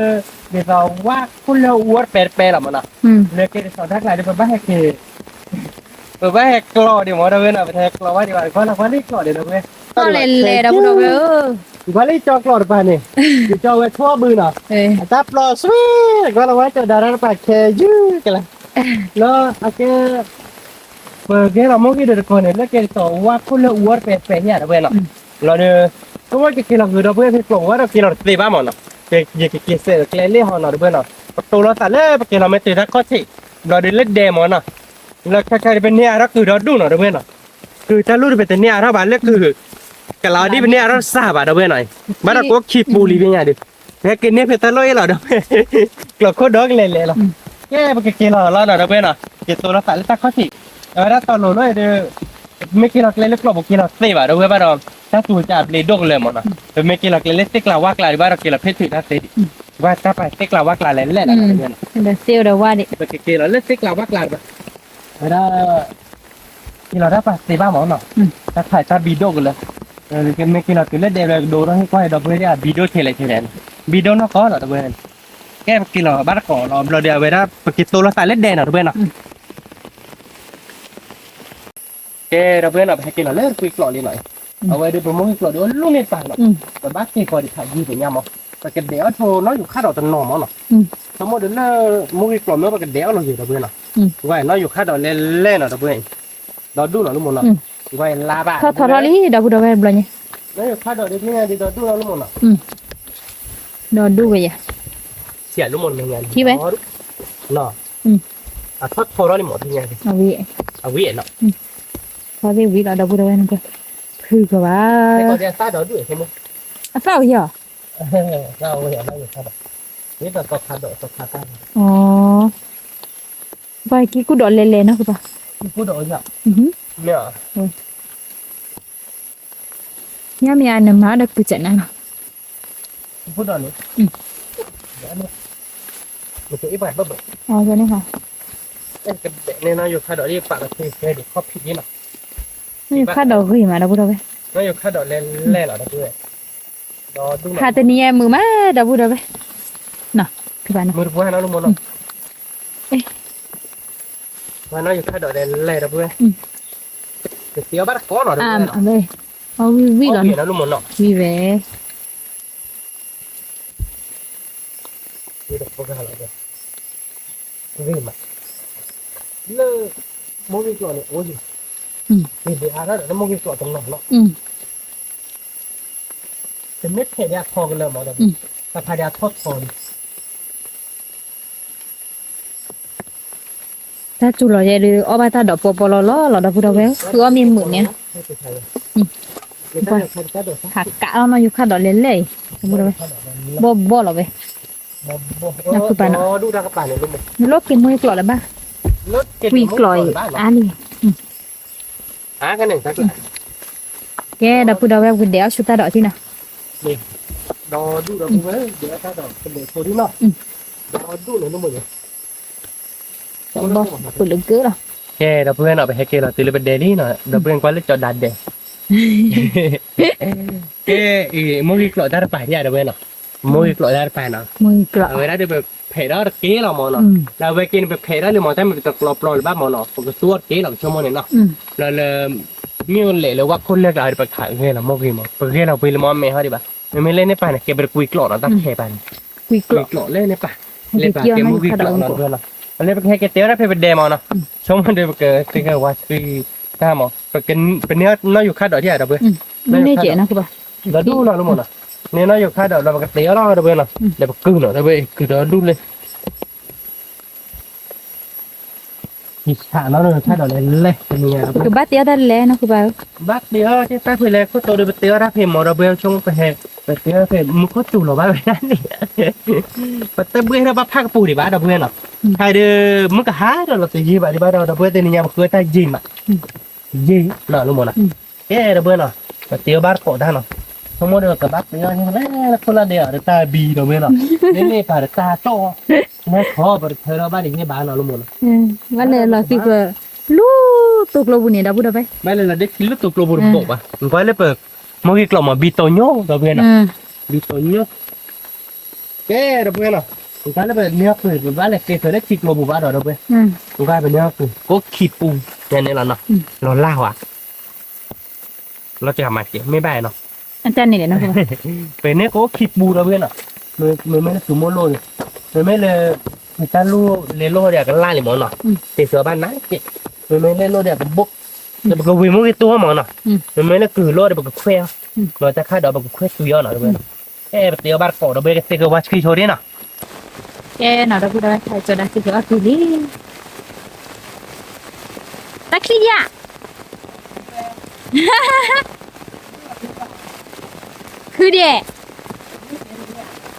S1: เดี๋ยวเราว่าคุณเราอวดแปรๆหรอมันอ่ะเลยเกสอนทักหลายเดี๋ยวไปบ้าแฮกเกไปบ้าแฮกกลอเดี๋ยวหมอเดินอ่ะไปแฮกกลอว่าดีกว่าเพราะเราว่านี่กลอเดี๋ยวเราไป
S2: ก็เล่ๆดับเบิลเออ
S1: ว่านี่จอกลอดไปนี่อยู่จอไว้ทั่วมือเนาะแต่ปลอสวีก็เราว่าจะดาราไปแค่ยื้อกันละแล้วโอเคเปิดเกเราโม่กี่เดือนก่อนเนี่ยแล้วเกสอนว่าคุณเราอวดแปรๆเนี่ยเดี๋ยวไปเนาะเราเนี่ยก็ว่ากินเราคือเราเพื่อนที่กลงว่าเรากินเราตีบ้าหมดเนาะกินเสร็จเล่หอเนาะเพื่อนเนาะตัวเราแต่เล่กินเราไม่ตีทักข้อที่เราได้เล่นเดมอนเนาะเราแค่เป็นเนี่ยเราคือเราดูเนาะเพื่อนเนาะคือถ้ารู้เป็นเนี่ยถ้าบ้านเล็กคือกับเราที่เป็นเนี่ยเราทราบอ่ะเพื่อนหน่อยบ้านเราก็ขีดปูรีเป็นไงดิแค่กินเนี่ยเป็นตะลุยเหรอเด้อกลัวโคตรดอกเลยเหรอแค่ไปกินเราเนาะเพื่อนเนาะกินตัวเราแต่เล่นทักข้อที่แล้วตอนเราเลยเด้อไม่กินเราเล่นเล็กเราบอกกินเราตีบ้าเพื่อนบ้านเราถ้าตัวจะเล่นดอกเลยมั้งนะไม่กินเราเล่นเต็กเราว่ากลายบ้านเรากินเราเพชรถือถ้าตีว่าถ้าไปเต็กเราว่ากลายเล่นนะเพื่อน
S2: เดี๋ยวเซลเดี๋ยวว่าดิ
S1: ไปกินเราเล่นเต็กเราว่ากลายแบบแล้วกินเราได้ปะตีบ้าหมอเนาะถ้าถ่ายตาบีโดกันเลยไม่กินเราเล่นเดี๋ยวดูเราให้ก้อยเราเพื่อนเนี่ยบีโดเทเลบีโดนอกก็เหรอเพื่อนแกกินเราบ้านก่อนเราเดี๋ยวเวลาไปกินตัวเราใส่เล่นเด่นเหรอเพื่อนเนาะแกเราเพื่อนเราไปกินเราเล่นคุยกล่อเลยหน่อยเอาไว้ดูโปรโมทกล่อดูลูกเนี่ยต่างเนาะแต่บ้านที่คอยถ่ายยืดอย่างเงี้ยมั้งแต่กันเดี๋ยวโชว์น้อยอยู่ค่าดอกตันหน่อมั้งเนาะสมมติเดี๋ยวเรามุ้ยกล่อเมื่อไปกันเดี๋ยวเราอยู่เราเพื่อนเนาะไว้น้อยอยู่ค่าดอกเล่นเนาะเราเพื่อนเราดูเนาะลูกมันเนาะไว้ลาบ้า
S2: ถ้าทอร์ลี่ดับเบิลเวบเลยเนี่ย
S1: น้อยอยู่ค่าดอกเดี๋ยวนี้เราดูเราลูกมันเนาะ
S2: ดอดูไปยัง
S1: เสียลูกมันเป็นไง
S2: ที่ไหม
S1: เนาะทอดโทรนี่หมดเป็นไงเอาวิเนาะ
S2: พอได้วิเราดับเบิลเวนั่นก็คือกับว่า
S1: แต่ก็จะซาดอกด้วยใช่ไหม
S2: เฝ้าเหรอ
S1: เราเห็นเราอยู่ซาดอกนี่แต่ตกขาดอกตกขาด
S2: อ๋อไปกี่กูดอเล่ๆนะคือปะ
S1: กูดอกเนี่ย
S2: เนี่ยมีอันนึงมาดักกูจะนั่ง
S1: กูดอกนี่เดี๋ยวเนี่ยมันจะอีแบบแบบ
S2: อ๋อใช่ไหมคะ
S1: เนี่ยน้อยอยู่ค่าดอกที่ปากเราคือเคยดูข้อผิดนี่หรอ
S2: นี่ค่าดอกคือมาดับเบิลเว
S1: น้อยอยู่ค่าดอกเล่หรอดับเบิลดอดู
S2: ค่าตัวนี้มือมาดับเบิลเวน่ะคือบ้าน
S1: มือผู้ให้น้องลุงมนว่าน้อยอยู่ค่าดอกเล่ดับเบิลเสียบ้านก้อนหรอดับเบิล
S2: เลยเอาวิหรอ
S1: น้องลุงมนเนาะ
S2: วิเว
S1: วิดอกก็อะไรเด้อวิมาเลิกโมกิตัวเนี่ยโอ้ยนี่เดี๋ยวอะไรแล้วโมกิตัวตรงนั้นเนาะจะไม่เทเดียทอกันเลยหมดเลยแต่พาเดียทอดทอน
S2: ถ้าจุลอยหรืออบาตาดอกปอลล้อหรอดับเบิลเวคือว่ามีหมื่นเนี่ยหักกะเรามาอยู่ค่าดอกเล่นเลยดับเบิลเวบ่หรอเว้
S1: นักคือปานดูดักปานเลยลูก
S2: รถกินมือกลอยแล้วบ้าวีกลอยอันนี้
S1: กันหนึ่งสัก
S2: แกดับพูดเอาไว้คุณเดี๋ยวชุดตาดอกที่น่ะ
S1: นี่ดอดูดอกเว้ยเดี๋ยวตาดอกเป็นเด็กโคตรเนาะดอดูเลยนุ่มเลย
S2: บ่คุณลึกเกลือหรอ
S1: แกดับเพื่อนเอาไปให้แกเราตื่นเป็นเดลี่หน่อยดับเพื่อนกว่าเล็กจอดัดเดแกมุ้ยกลอยได้ไปเนี่ยดับเพื่อนเนาะมุ้ยกลอยได้ไปเนาะ
S2: มุ้ยกลอย
S1: เวลาเดี๋ยวแบบเพดานเกล้เราหมอเนาะเราไปกินแบบเพดานหรือหมอแต่มันจะกรอบๆบ้างหมอเนาะผมก็ตัวเกล้เราชั่วโมงนึงเนาะแล้วมีคนเล่เลยว่าคนเลือกอะไรไปขายเงี้ยเราโมกิมั้งไปเงี้ยเราไปละมอมเมย์เขาดิบ่ะไม่เล่นในป่าเนี่ยเก็บไปคุยกลอดเราตั้งแค่ป่า
S2: คุยกลอด
S1: เล่นในป่าเล่นป่าเก็บมุกกลอดเราเพื่อนเราเล่นไปแค่เกตเตี้ยได้เป็นเดมอเนาะชั่วโมงเดียวเกิดที่เขาว่าคือถ้าหมอเป็นเนื้อน้อยอยู่ค่าดอกที่ไหนเราเพื่อน
S2: ไม่เจ๋นะคือป่ะ
S1: เราดูเรารู้หมดเนาะเนื้อน้อยอยู่ค่าดอกเราเกตเตี้ยเราเพื่อนเนาะเดี๋ยวกึ่งเนาะเราไปคือเราดูเลย ที่ฉะนั้นเราถ้าเราเลยเนี่ย
S2: คือบ้านเตี้ยได้แล้วนะคือบ้าน
S1: บักเดียวที่ตาเพื่อนเลยก็ตัวเดียวเตี้ยรับเพมอเราเบลชงไปไปเตี้ยเพมึงก็จู่หรอบ้าไปนั่นนี่ปัตตาเบื่อเราบ้าพักปูดิบ้าเราเบื่อเนาะใครเด้อมึงก็หาเราตีจีบ้าดิบ้าเราเบื่อแต่เนี่ยมันคือตาจีมาจีเนาะรู้มั้ยนะเราเบื่อเนาะปัตเตี้ยบ้าโคตรเนาะสมมติเรากับบักเดียวนี่มันคนละเดียวตาบีเราเบื่อเนาะนี่ผ่านตาโตนี่ขอบริเธอเราบ้านนี้บ้านเรารู้มั้ยนะ
S2: วันนี้เราสิก็ลูตกลงบุญเนี่ยดับบุญได้ไหม
S1: ไม่เลยเราได้คิดแล้วตัวกลมบุกป่ะมันก็เลยเปิดมันก็กล่อมมาบิโตโน่เราเพื่อนอ่ะบิโตโน่แกเราเพื่อนอ่ะมันก็เลยเปิดเนื้อเปิดมันก็เลยเกิดได้คิดกลมบุกบ้านเราเพื่อนมันก็เป็นเนื้อเปิดก็ขีดปูเนี่ยนี่เราเนาะเราล่าว่ะเราจะทำมาเกี่ยไม่ได้เนาะ
S2: อาจารย์นี่แหละนะ
S1: เป็นเนี่ยก็ขีดปูเราเพื่อนอ่ะมันไม่ได้สูงโมโลเลยมันไม่เลยมันจะลู่เลโลเดียวกันล่าหรือมั้งเนาะตีเสือบ้านนั้นเกี่ยมันไม่เลโลเดียวกันบุกแต่มันก็วิ่งมันก็ตัวมั้งเนาะมันไม่ได้คือโลเดียวกันเคว้งเราจะฆ่าดอกมันเคว้งตัวเยอะเนาะเพื่อนเดี๋ยวบ้านก่อเราไปกันเตะกับวัชคีโชดีเนาะ
S2: แกหน่อยดับบุญได้ใครจะได้สิก็คือนี่ตะขี้ยาคือเดะ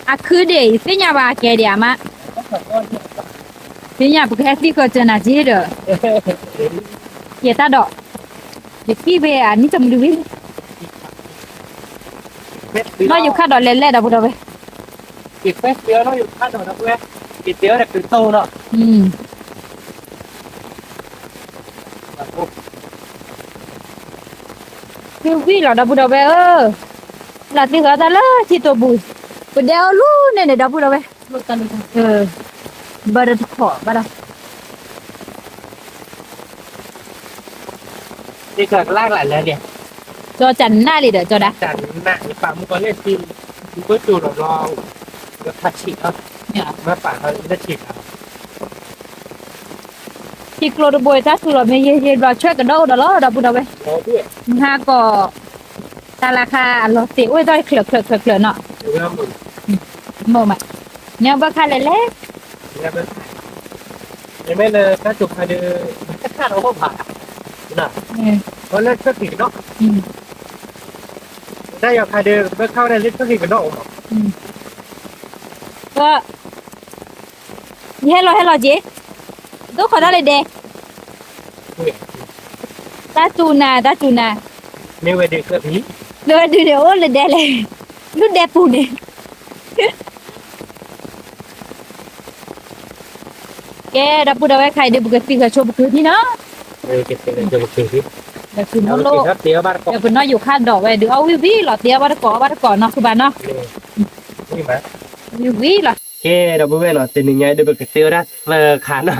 S2: อะคือเดะสิญาบาแกเดียมาสิญาบุกแค่สิก็จะน่าจีเด้อเยตาดอกเด็กพี่เบอ่ะนี่จะมาดูวิเราอยู่ค่าดอกเล่นๆดับบุญได้
S1: อีกแป๊บเดียวเราอยู่ฆ่าดอกนะเพื่อนอีกเดียวเนี่ยเป็นโตเนาะ
S2: Kêu vi là đập đầu về là tiếng ở ta lơ chỉ tổ bùi bữa đeo luôn này để đập đầu về bà đã khó bà đâu
S1: นี่ก็ลากหลายแล้วเนี่ย
S2: cho chắn na đi để cho đã
S1: จันหนักนี่ป่ามึงก็เล่นทีมมึงก็จูดรอแล้วพัดฉีกเนาะมาป่าเขาจะฉีกอ่ะ
S2: thì clo được bùi taคือเราไม่เย็นเราช่วยกันđâu đó đó đập đầu về
S1: รอด้วย
S2: ha có ta là kha lo tiểu ơi rồi khở nọ
S1: เดี๋ยวมึง
S2: mồm ạ nhau ba kha lẹ lẹ
S1: เนี่ยมันยังไม่เลยถ้าจุกใครเดือฆ่าเราก็ผ่าน่ะเพราะเล่นก็ถีบเนาะได้อย่างใครเดือเมื่อเข้าในลิฟต์ก็ถีบกันเนาะ
S2: ก็hello chị tôi khỏi đó lại đè ta chù nà
S1: นี่เวดีเกิดผี
S2: đưa là đè lại lúc đè phù nè cái đập bùi đầu cái để bùi cái phi cái cho bùi cái nó
S1: เก็บเป็นจะมาเก็บผี
S2: để cứ
S1: เอา
S2: nó
S1: เก็บ
S2: lô
S1: ครับเดี๋ยวบ้านก็
S2: để cứ nóอยู่ข้างดอกไว้เดี๋ยวเอาวิวิหรอเตี้ยบ้านก่อเนาะคือบ้านเนาะ
S1: นี่มา
S2: วิวิหรอ
S1: แกเราเว้ยเนาะแต่หนึ่งไงเดี๋ยวไปกระเตียวรัดขาเนาะ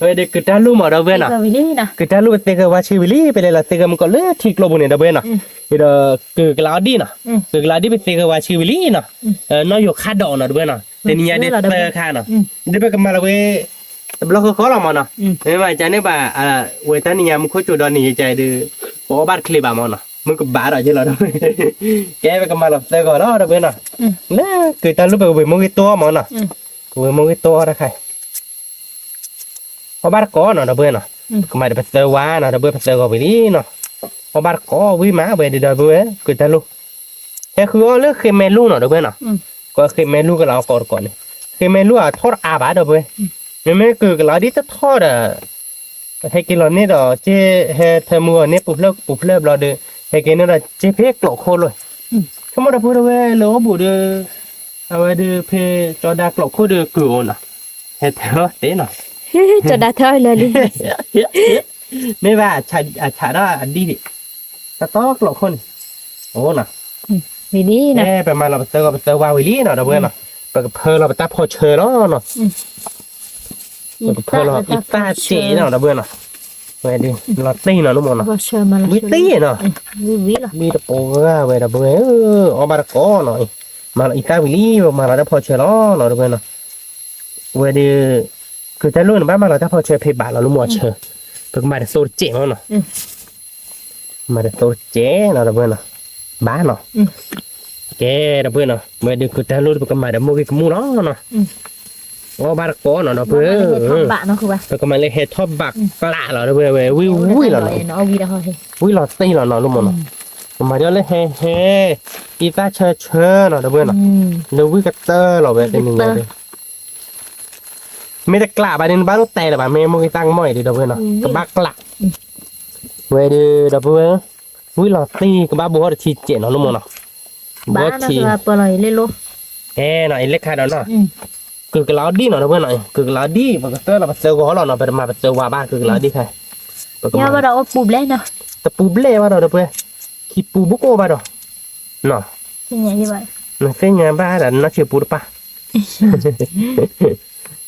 S1: เว้ยเด็กกระด้าลูกหมอเราเว้ยเนาะ
S2: วิลี่นะ
S1: กระด้าลูกเตะกับว่าชีวิลี่ไปเลยละเตะกับมันก็เลือดที่กลบเนี่ยเราเว้ยเนาะเดี๋ยวคือกลาดีเนาะคือกลาดีไปเตะกับว่าชีวิลี่เนาะน้อยอยู่ขาดอกเนาะเว้ยเนาะแต่หนึ่งไงเด็กขาเนาะเดี๋ยวไปกับมาเราเว้ยเราคือเขาเรามาเนาะไม่ว่าจะเนี่ยบ่าเว้ยตอนนี้ยังมันคุยจุดดอนนี่ใจดื้อพอบ้านคลิปอะมันเนาะมันก็บ้าเราใช่หรอแกไปกับมาเราเตะก่อนเนาะเราเว้ยเนาะเนี่ยคือตอนลูกไปเว้ยมันก็ตัวมันเนาะเว้ยมันก็ตัวนะใครพอบ้านก่อนเนาะเราเว้ยเนาะก็มาเดี๋ยวไปเตะว่าเนาะเราเว้ยไปเตะก่อนไปนี่เนาะพอบ้านก่อวิ่งมาเว้ยเดี๋ยวเว้ยคือตอนลูกแค่คือว่าเลือกเคยเมลูเนาะเราเว้ยเนาะก็เคยเมลูก็เราก่อนเนี่ยเคยเมลูอะทอดอาบะเราเว้ยไม่คือเราดิจะทอดให้กินเราเนี่ยเราเจ๊ให้เธอมัวเนี่ยปุ๊บเลิกเราเด้อให้กินเนี่ยเราเจ๊เพ่กหลอกโคเลยเขามาพูดว่าเราบุเด้อเอาไว้เด้อเพ่จอดากหลอกโคเด้อกูน่ะเฮ็ดเถอะเต้น่ะ
S2: cho đã thôi là đi
S1: ไม่ว่าชาได้อันดีดิตะตอกหลอกคนโอ้น่ะ
S2: vì đi
S1: แน่
S2: nè
S1: ไปมาเราไปเตอว่าวิลี่เนาะเด้อเว้ยเนาะไปกับเพอเราไปตับพอเชอเนาะเพอเราอีตาเจเนาะเด้อเว้ยเนาะเว้ยดิเราตีเนาะลูกมันเนาะ
S2: vào sờ mà
S1: วิตีเนาะ
S2: วิหรอ
S1: มีตะโปก็เว้ยเด้อเว้ยเอาบาร์กอหน่อยมาอีตาวิลี่มาเราได้พอเชอเนาะเด้อเว้ยเนาะเว้ยดิคือแต่รุ่นบ้านมาเราได้พอเชอเพบาเราลูกมันเชอเพิ่งมาได้โซเจเนาะมาได้โซเจเนาะเด้อเว้ยเนาะบ้านเนาะแกเด้อเว้ยเนาะเว้ยดิคือแต่รุ่นเพิ่งมาได้โมกิกมูเนาะ อ๋อบาร์ก้อนเนาะเพื่อ
S2: ทอดบะเนาะคือว่า
S1: แล้วก็มาเลยเฮ็ดทอดบักกะละเหรอเพื่อเว้ยวิวเหรอ
S2: เนาะเอาวีได้เฮาเฮ้
S1: วิหลอดตีเหรอเนาะลูกหมดเนาะมาเดี๋ยวเลยเฮ้กีตาร์เชิญเนาะเพื่อนเนาะเดี๋ยววิกเตอร์เหรอเว้ยเป็นยังไงเลยไม่ได้กล้าไปในบ้านแต่ละบ้านไม่มึงตั้งหม้อยดิเพื่อนเนาะกับบักกะละเว้ยดิเพื่อนวิหลอดตีกับบ้าบัวทีเจเนาะลูกหมดเนาะ
S2: บ้านน่ะคือว่าเปล่อยเลยโล
S1: หน่อยเล็กขนาดเนาะคือกะลาดีเนาะเพื่อนหน่อยคือกะลาดีปกติเราไปเจอหัวเราเนาะไปมาไปเจอว่าบ้านคือกะลาดีใคร
S2: ยาว่าเราปูบแล้วเนาะ
S1: แต่ปูเบลว่าเราเพื่อนขี้ปูบุกโอบ้าเนาะเนาะ
S2: เป็นไงยี่บ่
S1: มันเป็นไงบ้าแต่น่าเชื่อปูหรือปะ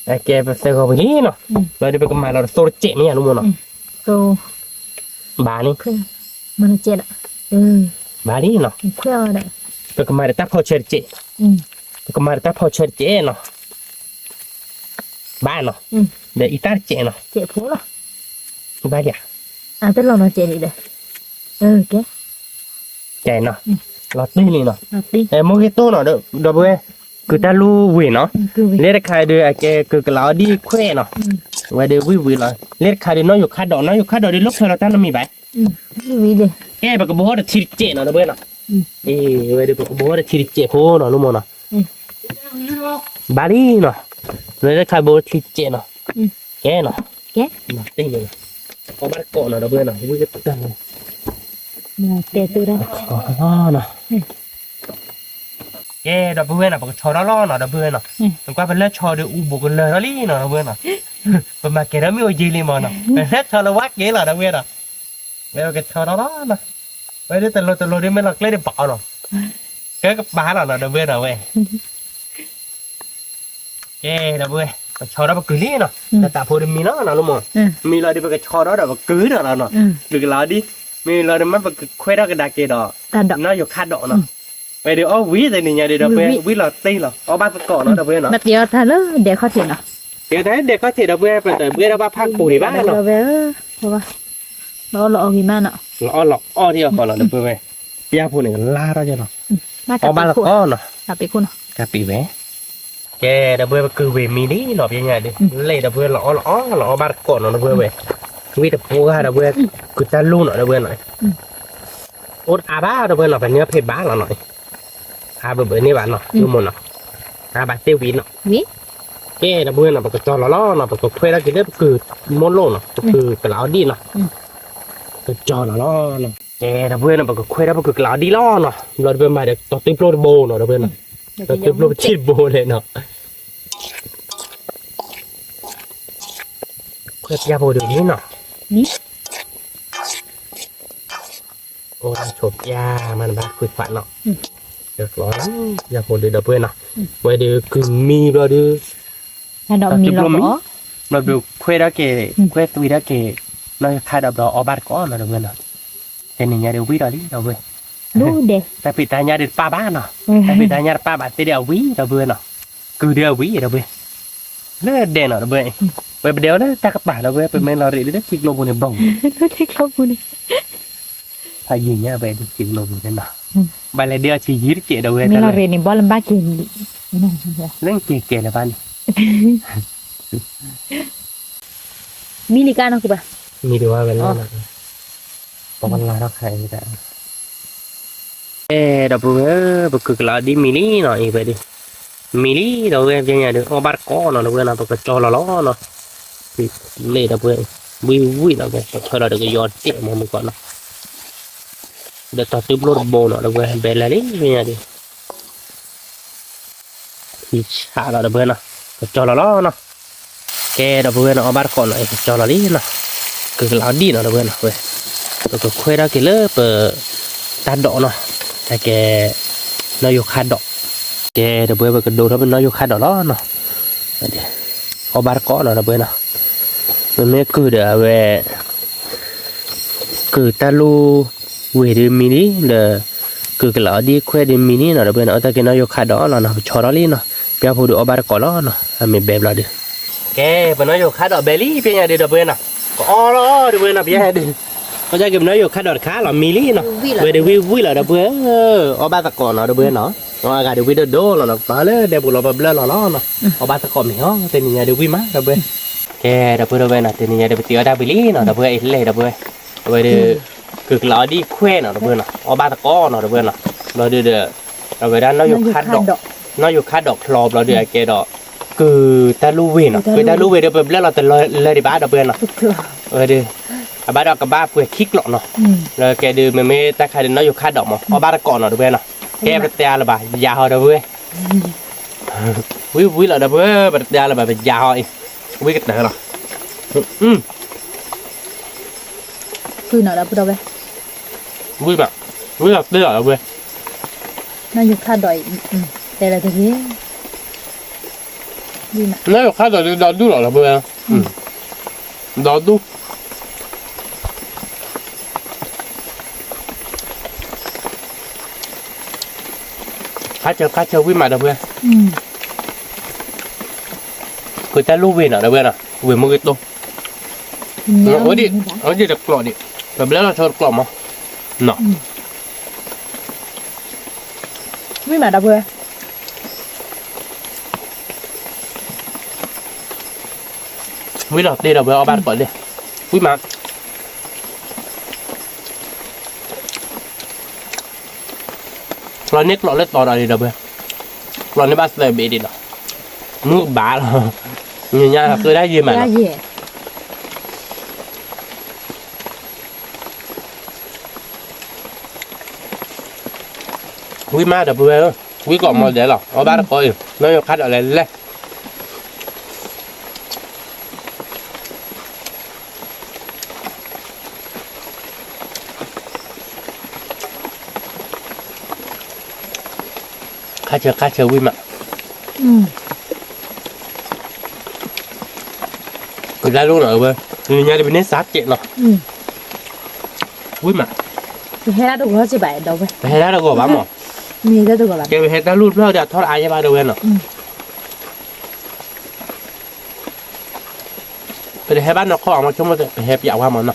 S1: ไอ้แกไปเจอเขาไปนี่เนาะเราได้ไปกันมาเราโซลเจไม่อยากรู้มั้งเนาะ
S2: โต
S1: บ้านี่
S2: คือมันเจ็ดอ่ะ
S1: บ้านี่เนาะ
S2: เพื่ออะไร
S1: ไปกันมาได้ตับพอเชิดเจไปกันมาได้ตับพอเชิดเจเนาะบ้าเนาะเดี๋ยวอีตาเจเนาะ
S2: เจ็บผัวหรอ
S1: บ้าเดีย
S2: แต่เราเนาะเจ็ดอีกเด้แก
S1: ใจเนาะเราตีนี่เนาะ
S2: เราตี
S1: โมฮิโต้เนาะเด้อเว้ยคือตาลูวิเนาะ
S2: คือ
S1: เล็ดใครเด้อไอ้แกคือกะลาดีแควเนาะไว้เด้อวิเลยเล็ดใครเด้อน้อยอยู่คาดอกน้อยอยู่คาดอกเด้อลูกเธอเราตั้งมีใบ
S2: วีเด้
S1: แกปกบัวเด้อทีเจเนาะเด้อเว้ยเนาะไว้เด้อปกบัวเด้อทีเจโพเนาะลูกหมอเนาะบาลีเนาะเล็ดใครบัวทีเจเนาะแกเนาะ
S2: แก
S1: มาตีเลยเอาบ้านเกาะเนาะเด้อเว้ยเนาะวิจะตั้ง
S2: มาเตะตัวได้
S1: อ๋อเนาะเด้อเว้ยเนาะปกชอล้อเนาะเด้อเว้ยเนาะมันก็เป็นเลือดชอเด้ออุบกันเลยแล้วลี่เนาะเด้อเว้ยเนาะเป็นมาเกล้าไม่เอายีรีมอนเนาะเป็นเลือดชอละวักเกล้าเด้อเว้ยเนาะแล้วก็ชอล้อเนาะไว้เด้อแต่โลได้ไม่หลักเล่ได้เปล่าเนาะแกก็บ้าเนาะเด้อเว้ยเนาะเว้ยเด้อเว้ยก็ชอแล้วก็กลืนเนาะแต่ตาพูดมีเนาะลูกหมอมีเราดิไปก็ชอแล้วเด้อก็กลืนเนาะเนาะหรือเราดิมีเราดิมันไปคุยได้ก็ได้เกดอ
S2: ตาดอก
S1: nó vô khát độ nó vậy thì ô ví thì nhà đi đâu về ví là tây là ô ba cỏ nó đâu về nó
S2: แบบเดียวถ้าเลิกเดี๋ยวเขาเห็นเนาะ
S1: thì thế để có thể đâu về phải tới về đâu ba phang bùi ba
S2: เรา
S1: nó
S2: เว้เพราะว่าเราเอากี่มาเนาะ
S1: lọ o thì còn là đâu về ya phụ này la đó cho nó
S2: มากับ
S1: ô ba là
S2: คู่
S1: có nó
S2: กับไปคู่เนาะ
S1: cà pì vé cái đâu về cứ về mini nó bây giờ đi lấy đâu về lọ ba cỏ nó đâu về vì đâu phụ ha đâu về cứ ta luôn nó đâu về này ốt à ba đâu về nó phải nhớ phải bá nó nói à bữa nay bạn nó luôn một nó à bạn tiêu vị nó
S2: วิ
S1: cái là bữa nào mà cho nó nó phải thuê ra cái đấy cứ món lô nó cứ cái lão đi nó cái cho nó cái là bữa nào mà thuê ra cứ cái lão đi lo nó rồi bữa mai được tọt tiếp lô bồ nó bữa nào tọt tiếp lô chít bồ này nó thuê ra bồ được như nó
S2: นี่
S1: ô chụp da mà nó cứ phải nó được rồi ra bồ được bữa nào vậy được cứ mi rồi được
S2: ถ้าดอกมีเราบ่
S1: เราดูคุยได้เกคุยตุยได้เกเราคายดับเราเอาบัตรก้อนเราเงินเนาะเป็นอย่างเงี้ยเดี๋ยววิ่งเราดิเราเว้ย
S2: ดูเด็ก
S1: แต่ปิดตาญาเด็ดป้าบ้านเนาะแต่ปิดตาญาป้าบ้านไปเดี๋ยววิ่งเราเว้ยเนาะคือเดี๋ยววิ่งเราเว้ยเลิศเด่นเนาะเราเว้ยไปเดี๋ยวนะตากระป๋าเราเว้ยเป็นเมนเราเรียนได้จิกลงบนในบ่ง
S2: ดูที่เขาพูดนี่
S1: พายิงเนี่ยไปจิกลงบนเนาะใบละเดียวชียืดเจเราเว้ย
S2: มีเราเรียนในบ่ลำบากเกินนั่น
S1: เรื่องเก๋ๆเลยบ้าน
S2: มีลิกาเนาะคือป่ะ
S1: มีดูว่าเป็นเรื่องอะไรปกันลาเราใครไม่ได้ดับเบิ้ลบุกกลาดิมิลี่เนาะอีกไปดิมิลี่เราเว้ยยังไงเดี๋ยวเอาบาร์ก้อนเนาะเราเว้ยนะปกจอละล้อเนาะเล่ดับเบิ้ลวิเราเว้ยเธอเราเดี๋ยวก็ย้อนเตะมาเมื่อก่อนเนาะเดี๋ยวตัดติบรถโบเนาะเราเว้ยเบลล์ลี่ยังไงดิที่ชาเราเว้ยนะจอละล้อเนาะแกดับเบิ้ลเอาบาร์ก้อนเนาะจอละลี่เนาะคือกลาดิเนาะเราเว้ยนะเว้ยแล้วก็คุยได้กี่เล่เปิดตัดดอกเนาะแต่แกนายกขาดดอกแกเดี๋ยวเบื่อไปกระโดดแล้วเป็นนายกขาดดอกแล้วเนาะเดี๋ยวเอาบาร์ก้อนเนาะเดี๋ยวเบื่อเนาะมันไม่คือเดี๋ยวเว้คือตาลูเวดิมินิเดี๋ยวคือกระดีคุยดิมินิเนาะเดี๋ยวเบื่อเนาะแต่แกนายกขาดดอกเนาะชอร์ลี่เนาะเปียพูดเอาบาร์ก้อนแล้วเนาะไม่แบบเราดิแกเป็นนายกขาดดอกเบลลี่เป็นยังเดี๋ยวเบื่อเนาะอ๋อแล้วเดี๋ยวเบื่อเนาะเป็นยังดิเขาจะเก็บน้อยอยู่ค่าดอดค้าหรอมีลี่เนาะเว้ยเดี๋ยววิวlà đợt bữa ở ba tạc cỏ nó đợt bữa nó agak ada video do lo nak pala dia pula pabla lo no obat tak kom ho teninya ada wima dah be ke dah pura be na teninya ada betiu ada beli no dah be ile dah be de cực lọ đi khoe nó bữa nào ba ta có nó bữa nào nó đưa được rồi về đó nó dùng khát độc nó dùng khát độc lọp nó đưa cái đó cứ ta lưu về nó cứ ta lưu về được bây giờ ta lên đi bán được bữa nào rồi đi bán được cái ba vừa khích lọ nó rồi cái đưa mình ta khai nó dùng khát độc mà ba ta có nó bữa nào cái bữa ta là bà già hồi đó bữa quý là đó bữa bữa ta là bà già hồi quý cái này rồi
S2: cứ nó đã bắt đầu về
S1: quý là đây là về
S2: nó như khá đòi đây là cái gì mà
S1: nó là khá đòi đó đúng là về đó đúng khá chơi quý mà đâu về người ta lưu về nào đâu về nào về một cái tô ở đi được lọ đi và bây giờ cho lọ mà nọ
S2: quý mà đâu về
S1: quý là đi đâu về ở banก่อนđi quý mà lọ nít lọ lết to rồi đi đâu về lọ nít bát về bị đi đâu nước bả rồi nhìn nha là tôi đã gì mà quý má đập về quý còn mà để lọ ở ba đã coi nó khách ở đây lên khách chơi quý mà cứ ra luôn rồi về nhà đi bên sát chị nó quý mà
S2: hết đã được hết chứ bảy đâu về
S1: hết đã được bám mà
S2: mì ra được rồi
S1: cái hết đã luôn rồi đã thoát ai cho ba đâu về nó cái hết bán nó khó mà chúng nó hết dạo qua mà nó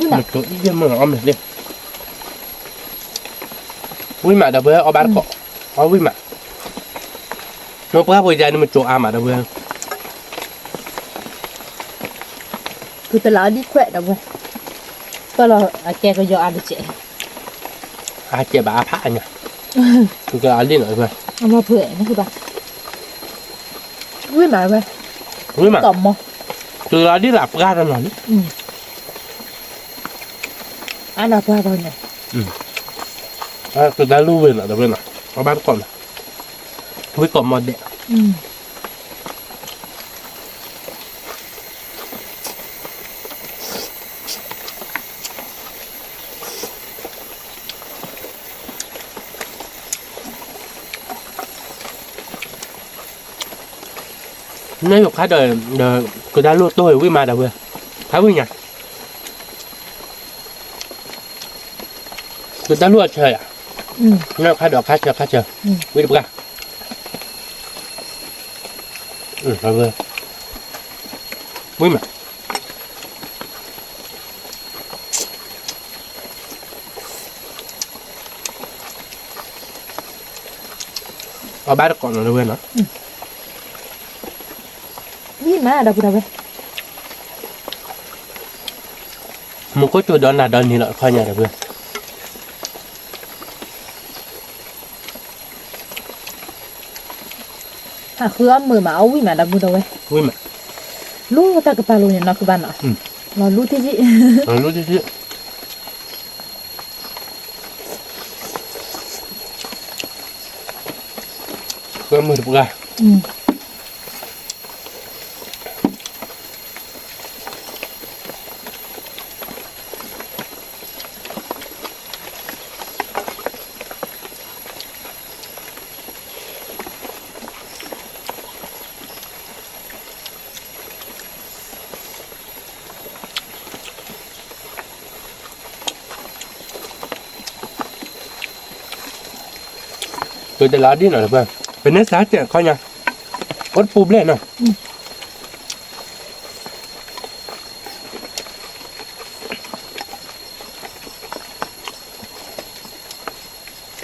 S1: một chỗ ít mà om được đi quý mà đâu về ở bán cọ ở quý mà nó bữa bây giờ nó một chỗ mà đâu về
S2: cứ từ lá đi khỏe đâu về có là kẹt cái giờ ăn được chị
S1: chị bà phá nhỉ cứ cái ăn đi nữa về
S2: mà phượt nó cứ bà quý mà tầm mà
S1: từ lá đi lạp ga ra rồi
S2: ăn là qua rồi nè
S1: từ đã lưu về đâu về nào ở bán còn quý còn một đẹp nếu một cái đời người ta luôn tôi quý mà đâu về thấy quý nhỉ người ta luôn chơi à nếu khai được khai chờ quý được ra rồi quý mà ở ba còn ở đâu nữa
S2: quý mà đâu về
S1: một cái chỗ đó là đơn thì lại khoai nhà đâu về
S2: khứa mười máu quý mà đâu về
S1: quý mà
S2: lú ta cái pa luôn nó cứ ban à nó lú thế gì
S1: lú thế gì khứa mười được ra tôi đã nói đi nữa là bên nét giá tiền coi nha con pum lên nào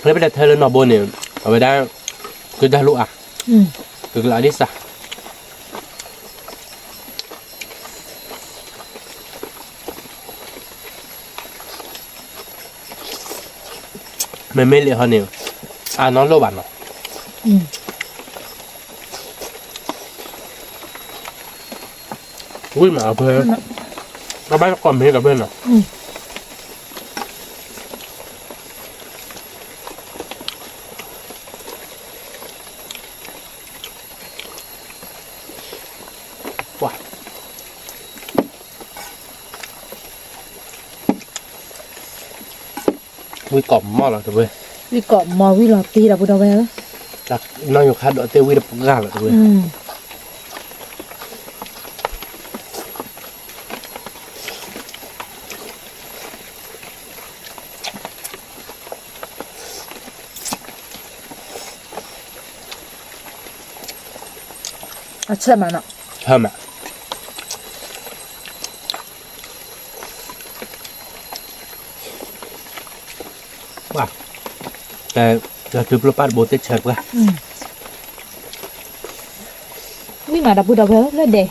S1: lấy bây giờ thay lên nọ bồn này ở bên đây cứ ra lụa cứ lại đi sao mày mê liền hơn nhiều à nó lô bản rồi ui mà ở bên nó bán còn mấy cả bên rồi wow ui cọp mò rồi tụi bên
S2: vì cọ mò vì lọt tì là bù đầu về
S1: đặt nó nhiều khá đỡ tiêu ui đập gà rồi tụi bên
S2: à chết mà nọ
S1: thơm ạ wowแต่คือปลาปลาโบเตเชฟกัน
S2: vì mà đập bù đầu về lên để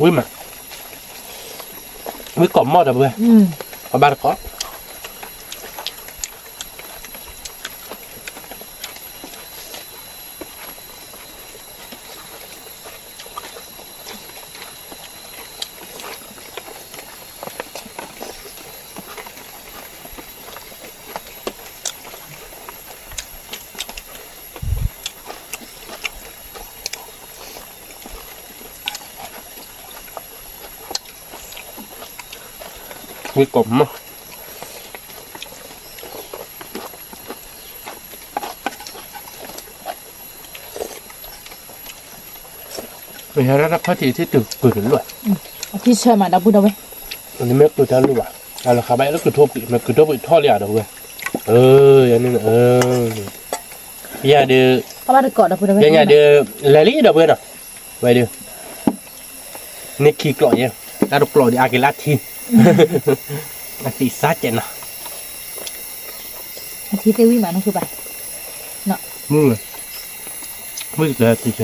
S1: อุ้ยมาอุ้ยกรอบหมดอ่ะเพื่อนเอาบ้านก็อุ้ยกรอบมากไม่ใช่แล้วพอที่ตึกเกิดเลย
S2: ที่เชื่อมาดับบุญเอาไว้
S1: อันนี้ไม่ตัวจะรู้อ่ะเอาละครับไปแล้วคือทั่วปีมันคือทั่วปีทอดเลยอ่ะเดี๋ยวเว้ยอันนี้อย่าเดือ
S2: เอาบ้านเกาะดับบุญเอาไว้
S1: อย่าเดือลาลี่เดี๋ยวเว้ยน่ะไปเดือนี่ขี้กล่อยยังแล้วกล่อยดีอากิลาทีอาติซาเจนนะ
S2: ที่เตวิมานั่นคือไปเนาะ
S1: มึงเลยมึงเลยติเช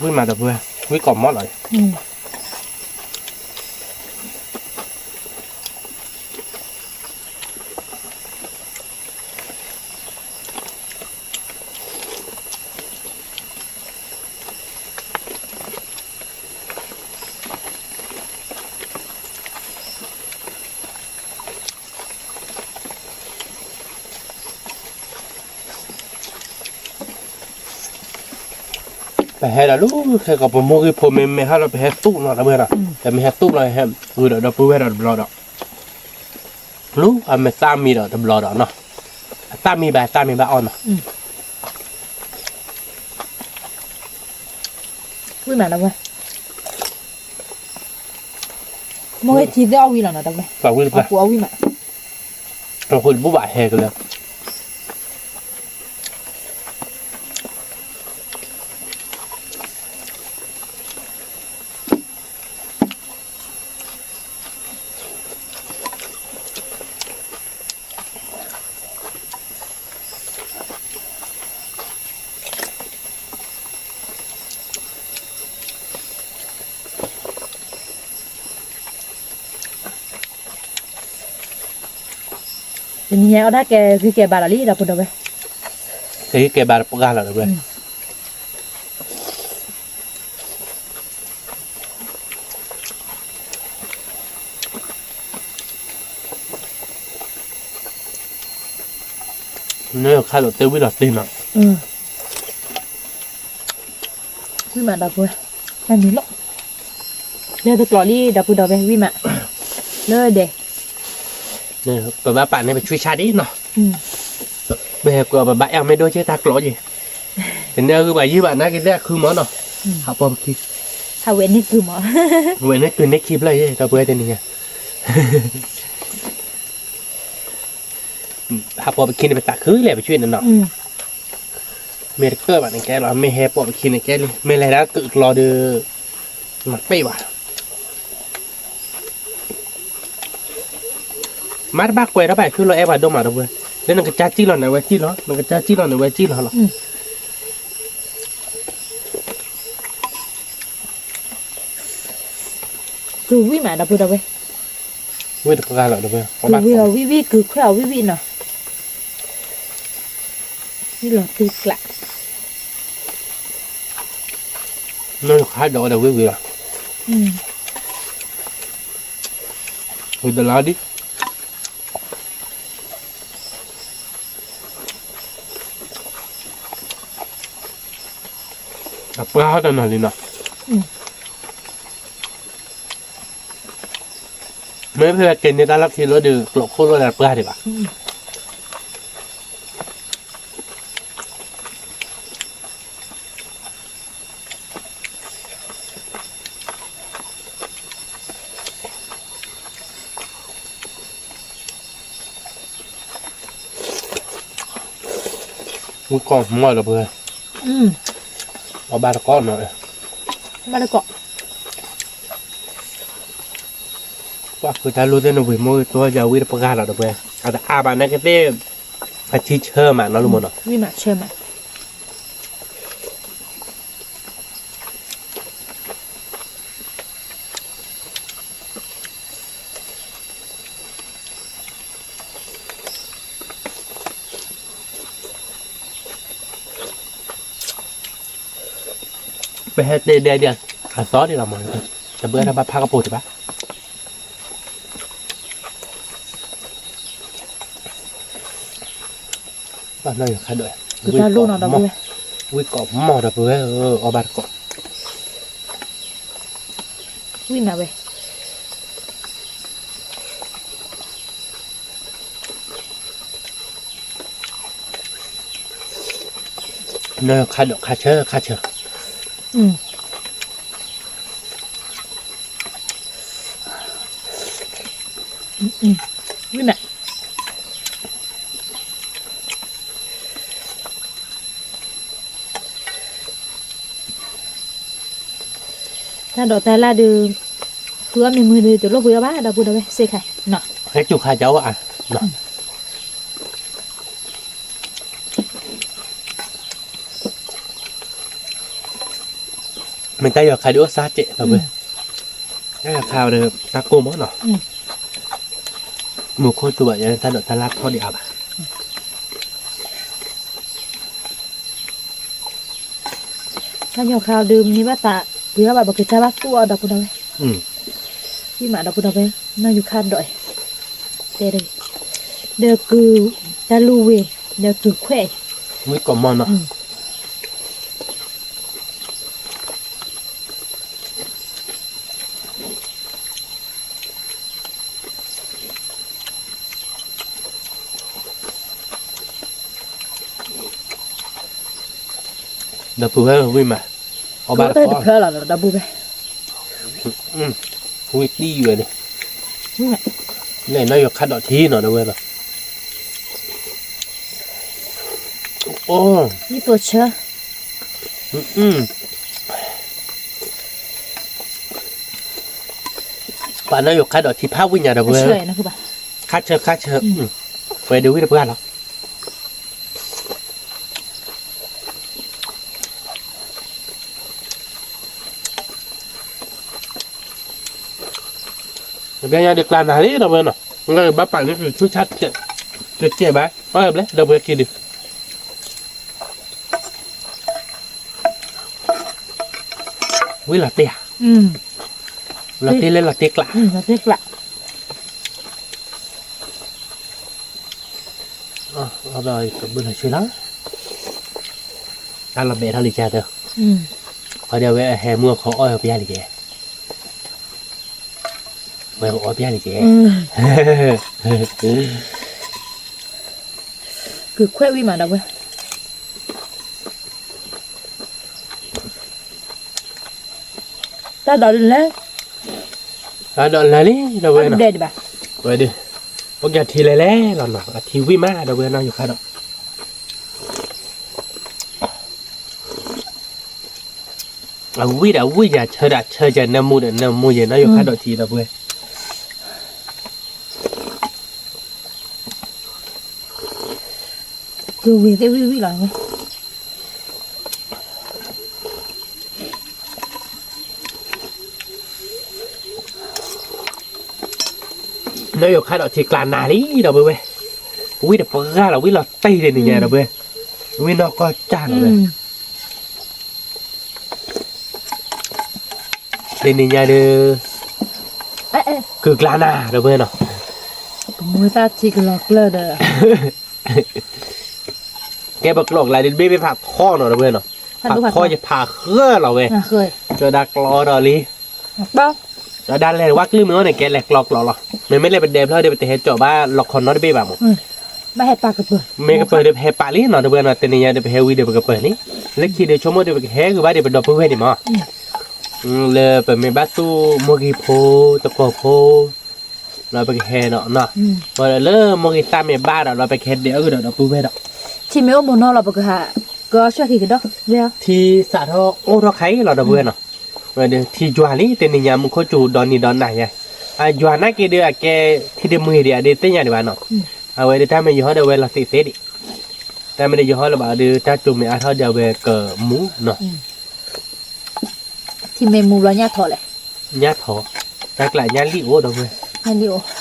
S1: วิ่งมาเดี๋ยวเว้ยวิ่งกล่อมมอดเลยไปให้ละลูกแค่กับผมมองคือผมไม่ให้เราไปให้ตู้นอนนะเพื่อนอ่ะแต่ไม่ให้ตู้เราให้เดี๋ยวพูดให้เราบลอดลูกอ่ะไม่ซ้ำมีเดี๋ยวบลอดเนาะซ้ำมีแบบอ่อนเนาะ
S2: วิ่งมาดับไว้มองให้ทีเดียววิ่งหน่อยดับไว้
S1: ฝากวิ่งไป
S2: เอาวิ่งมา
S1: เราคุยบุบะแฮกันเลย
S2: เดี๋ยวนี้เอาได้แกคือแกบาลาลี่ดับบุญเอาไว้
S1: thì cái bà bọc gà là được rồi nếu khai được tiêu biết là tin ạ
S2: วิ่งมาดับบุญอันนี้หรอกเนี่ยตะกลอลี่ดับบุญเอาไว้วิ่งมาเลยเด็ก
S1: nè tụi ba bạn này phải chui xa đi nó bây giờ của bà em mới đôi chơi ta lỗ gì thì nếu cứ bà với bạn nói cái đấy cứ món nào học bom kia
S2: ถ้าเว้นนี่คือหมอ
S1: vậy nó cứ nét kịp lại tao quên tên này ถ้าพอไปกินไปตักคือแหละไปช่วยนั่นเนาะเมริเกอร์แบบนี้แกเราไม่แฮปอไปกินในแกเลยไม่อะไรแล้วก็รอดูหมักไปว่ะมาบ้ากวยแล้วไปคือเราแอบว่าดมมาด้วยแล้วนั่นก็จ้าจี้หล่อนในเวจี้เหรอมันก็จ้าจี้หล่อนในเวจี้เหรอ
S2: คือวิมาดับดับเว้ย
S1: เว้ยตะการหล่อนด้วย
S2: คือวิคือแค่วิเนาะนี่หลอดตีกละ
S1: นั่นข้าดอกเดี๋ยวเว้ยอ่ะเฮ้ยเดี๋ยวลาดิปลาตัวนั้นเลยนะไม่เพื่อกินในตลาดที่เราดูกลบโคตรเราปลาดีกว่าอุ้ยกองหม้อเราเพื่อเอาบาตะก้อนหน่อย
S2: มาแล้วก็
S1: ว่าคือถ้ารู้ได้หนูมือตัวจะวิ่งประกาศเราเพื่ออาจจะอาบานนั่นก็ได้อาชีพเชื่อมาเนาะรู้มั้ยเนาะ
S2: วิมาเชื่อมา
S1: ไปให้เดี๋ยวขาซอสที่เรามาจะเบื่อถ้าบ้าพักกระปุกใช่ปะบ้านเราอยู่ข้าด้วย
S2: คือถ้าลูกนอนดับเบิ้ล
S1: วิ่งเกาะหม้อดับเบิ้ลเอาบาดเกาะ
S2: วิ่งนะเว้ย
S1: เนอะข้าดอกข้าเชื่อ
S2: วิ่งน่ะถ้าดอกแต่ละดูเพื่อมีมือดูตัวลูกเพื่อบ้าดับบุญเอาไว้เสกไข่เนาะ
S1: ให้จุกข้าเจ้าอ่ะเนาะมันก็อยากขายด้วยซาเจ๊เราเว้ยนี่ข่าวเดิมตะโกมั้งเนาะหมูโคตรตัวอย่างท่านดอกตลาดทอดเดียวอ่ะ
S2: ถ้าอยากข่าวดื่มนี่ว่าตาเพื่อแบบบอกจะว่าตัวดับบุญเอาไว้พี่หมาดับบุญเอาไว้น่าอยู่ข้างดอยเดี๋ยวคือตาลูเวเดี๋ยวคือแคว
S1: ไม่ก่อมอนเนาะดับเบิ้ลวิ่งมาเอาบาร์ก้อน
S2: เพื่อหรอดับเบิ้ล
S1: วิ่งดีอยู่เลยเนี่ยนายกขัดดอกทีหน่อยนะเว้ยเนาะโอ้
S2: นี่ตัวเชื่อ
S1: ป่านนายกขัดดอกทีภาพวิ่งอย่างนะเว้ย
S2: เชื่อนะคือป่ะ
S1: ขัดเชื่อไปดูวิ่งเพื่อนเหรอBiar ada kelan hari dah benar. Enggak bapak ni susah cek bah. Oh boleh dah boleh kiri. Wih latih. Latih le latih kelak.
S2: Latih kelak.
S1: Rồi boleh sila. Kalau beda li cah tu. Ada we hemu kau oi biar li cah. Mày bỏ bia này chị
S2: cứ khoe uy mà đâu vậy ta đợi lên
S1: đi đâu vậy nào
S2: đây đi bà
S1: vậy đi พวกอย่าทีเลยแหละหล่อๆทีวิมาเดี๋ยวเว้ยน้องอยู่ค่ะดอกวิอย่าเชิดจะน้ำมูเย็นน้องอยู่ค่ะดอกทีเดี๋ยวเว้ย
S2: ดูวิได้วิหรอไหม
S1: น้องอยู่ค่ะดอกทีกลางนาลีเดี๋ยวเว้ยวิเดี๋ยวปะก้าเราวิเราตีเลยนี่ไงเดี๋ยวเว้ยวินอกก็จ้างเลยเดี๋ยวนี้ไงเด้อคือกลางนาเดี๋ยวเว้ยเนาะ
S2: มือตาชิกหลอกเลยเด้อ
S1: แกบอกหลอกอะไรเดี๋ยวไปผ่าข้อเนาะเดี๋ยวเว้ยเนาะผ่าข้อจะผ่าเครื่องเราเว้ย
S2: เคย
S1: จะดักรอดอลี่
S2: บ้า
S1: จะดันเลยวักลืมเนาะเนี่ยแกแหลกหลอกหรอมันไม่เลยเป็นเดมเท่าเดียวไปเตะจ่อบ้าหลอกคนน้อยได้บ้างมั้ง
S2: ไม่ให้ปากกระเปิด
S1: ไม่กระเปิดเดี๋ยวให้ปากลี่เนาะเดี๋ยวเว้ยเนาะแต่เนี่ยเดี๋ยวไปให้วีเดี๋ยวไปกระเปิดนี่เล็กทีเดียวชั่วโมงเดี๋ยวไปแห่คือว่าเดี๋ยวไปดอกเพื่อนดิมั้งเลยไปไม่บ้าตู้โมกิโพตะกัวโพเราไปแห่เนาะพอเริ่มโมกิตามไม่บ้าเราไปแห่เดี๋ยวเดี๋ยวดอกเพื่อนดอก
S2: ที่ไม่โอโมโนเราไปก็หาก็ช่วยกี่กันดอกเดียว
S1: ที่สาทอโอ้ทอไข่เราดอกเพื่อนเนาะเดี๋ยวที่จวนนี่แต่เนี่ยมึงเขาจูดอนนี่ดอนไหนไงจวนน่าเกเดียแกที่เดมือเดียเดี๋ยวเตี้ยดีกว่าเนาะเอาไว้เดี๋ยวถ้าไม่ย่อเดี๋ยวเวลาติดเสียดิแต่ไม่ได้ย่อเราบอกเดี๋ยวถ้าจุ่มเนี่ยถ้าเดี๋ยวเวลเกิดมูเนาะ
S2: ที่เมมูเราเนี่ยถอดเลย
S1: เนี่ยถอดได้กลายเนี่ยรีโอ้ดอกเว้ย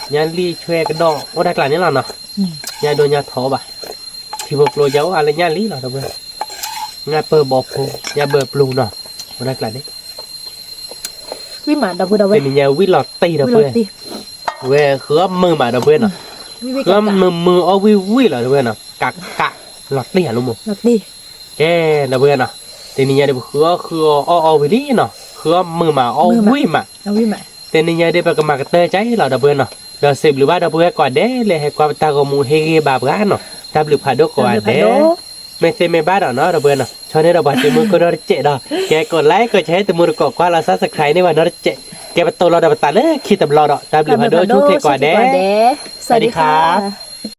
S1: เนี่ยรีช่วยกันดอกโอ้ได้กลายเนี่ยเราเนาะเนี่ยโดนเนี่ยถอดป่ะที่พวกเราเย้าอะไรเนี่ยรีเราดอกเว้ยเนี่ยเปิดบอกโพเนี่ยเบิร์ปลูเนาะโอ้ได้กลายนี่
S2: วิมาดอกเว้ย
S1: เป็นเนี่ยวิลอตตีดอกเว้ยเว้ยคือมือมาดอกเว้ยเนาะคือมือเอาวิเหรอดอกเว้ยเนาะกะหลอดตีหรอลุงมั้ง
S2: หลอดตี
S1: แกดอกเว้ยเนาะแต่เนี่ยเดี๋ยวคือเอาวิธีเนาะคือมือมาเอาวิมาแต่เนี่ยเดี๋ยวไปกับมากระเตยใจเราดอกเว้ยเนาะเดี๋ยวสิบหรือว่าดอกเว้ยก่อนเด้เลยให้ความตากมูเฮบาบกันเนาะทับหรือผ่าดอกก่อนเด้ไม่เซไม่บ้าดอกเนาะดอกเว้ยเนาะชอบเนี่ยเราบาดเจ็บมือก็นอร์เจดอกแกกดไลค์กดแชร์แต่มือก็กว่าเราซับสไครต์นี่ว่านอร์เจแกเป็นตัวเราดับตาเลยคิดแต่เราดอกทับหรือผ่าดอกชุดเทก่อนเด้
S2: สวัสดีค่ะ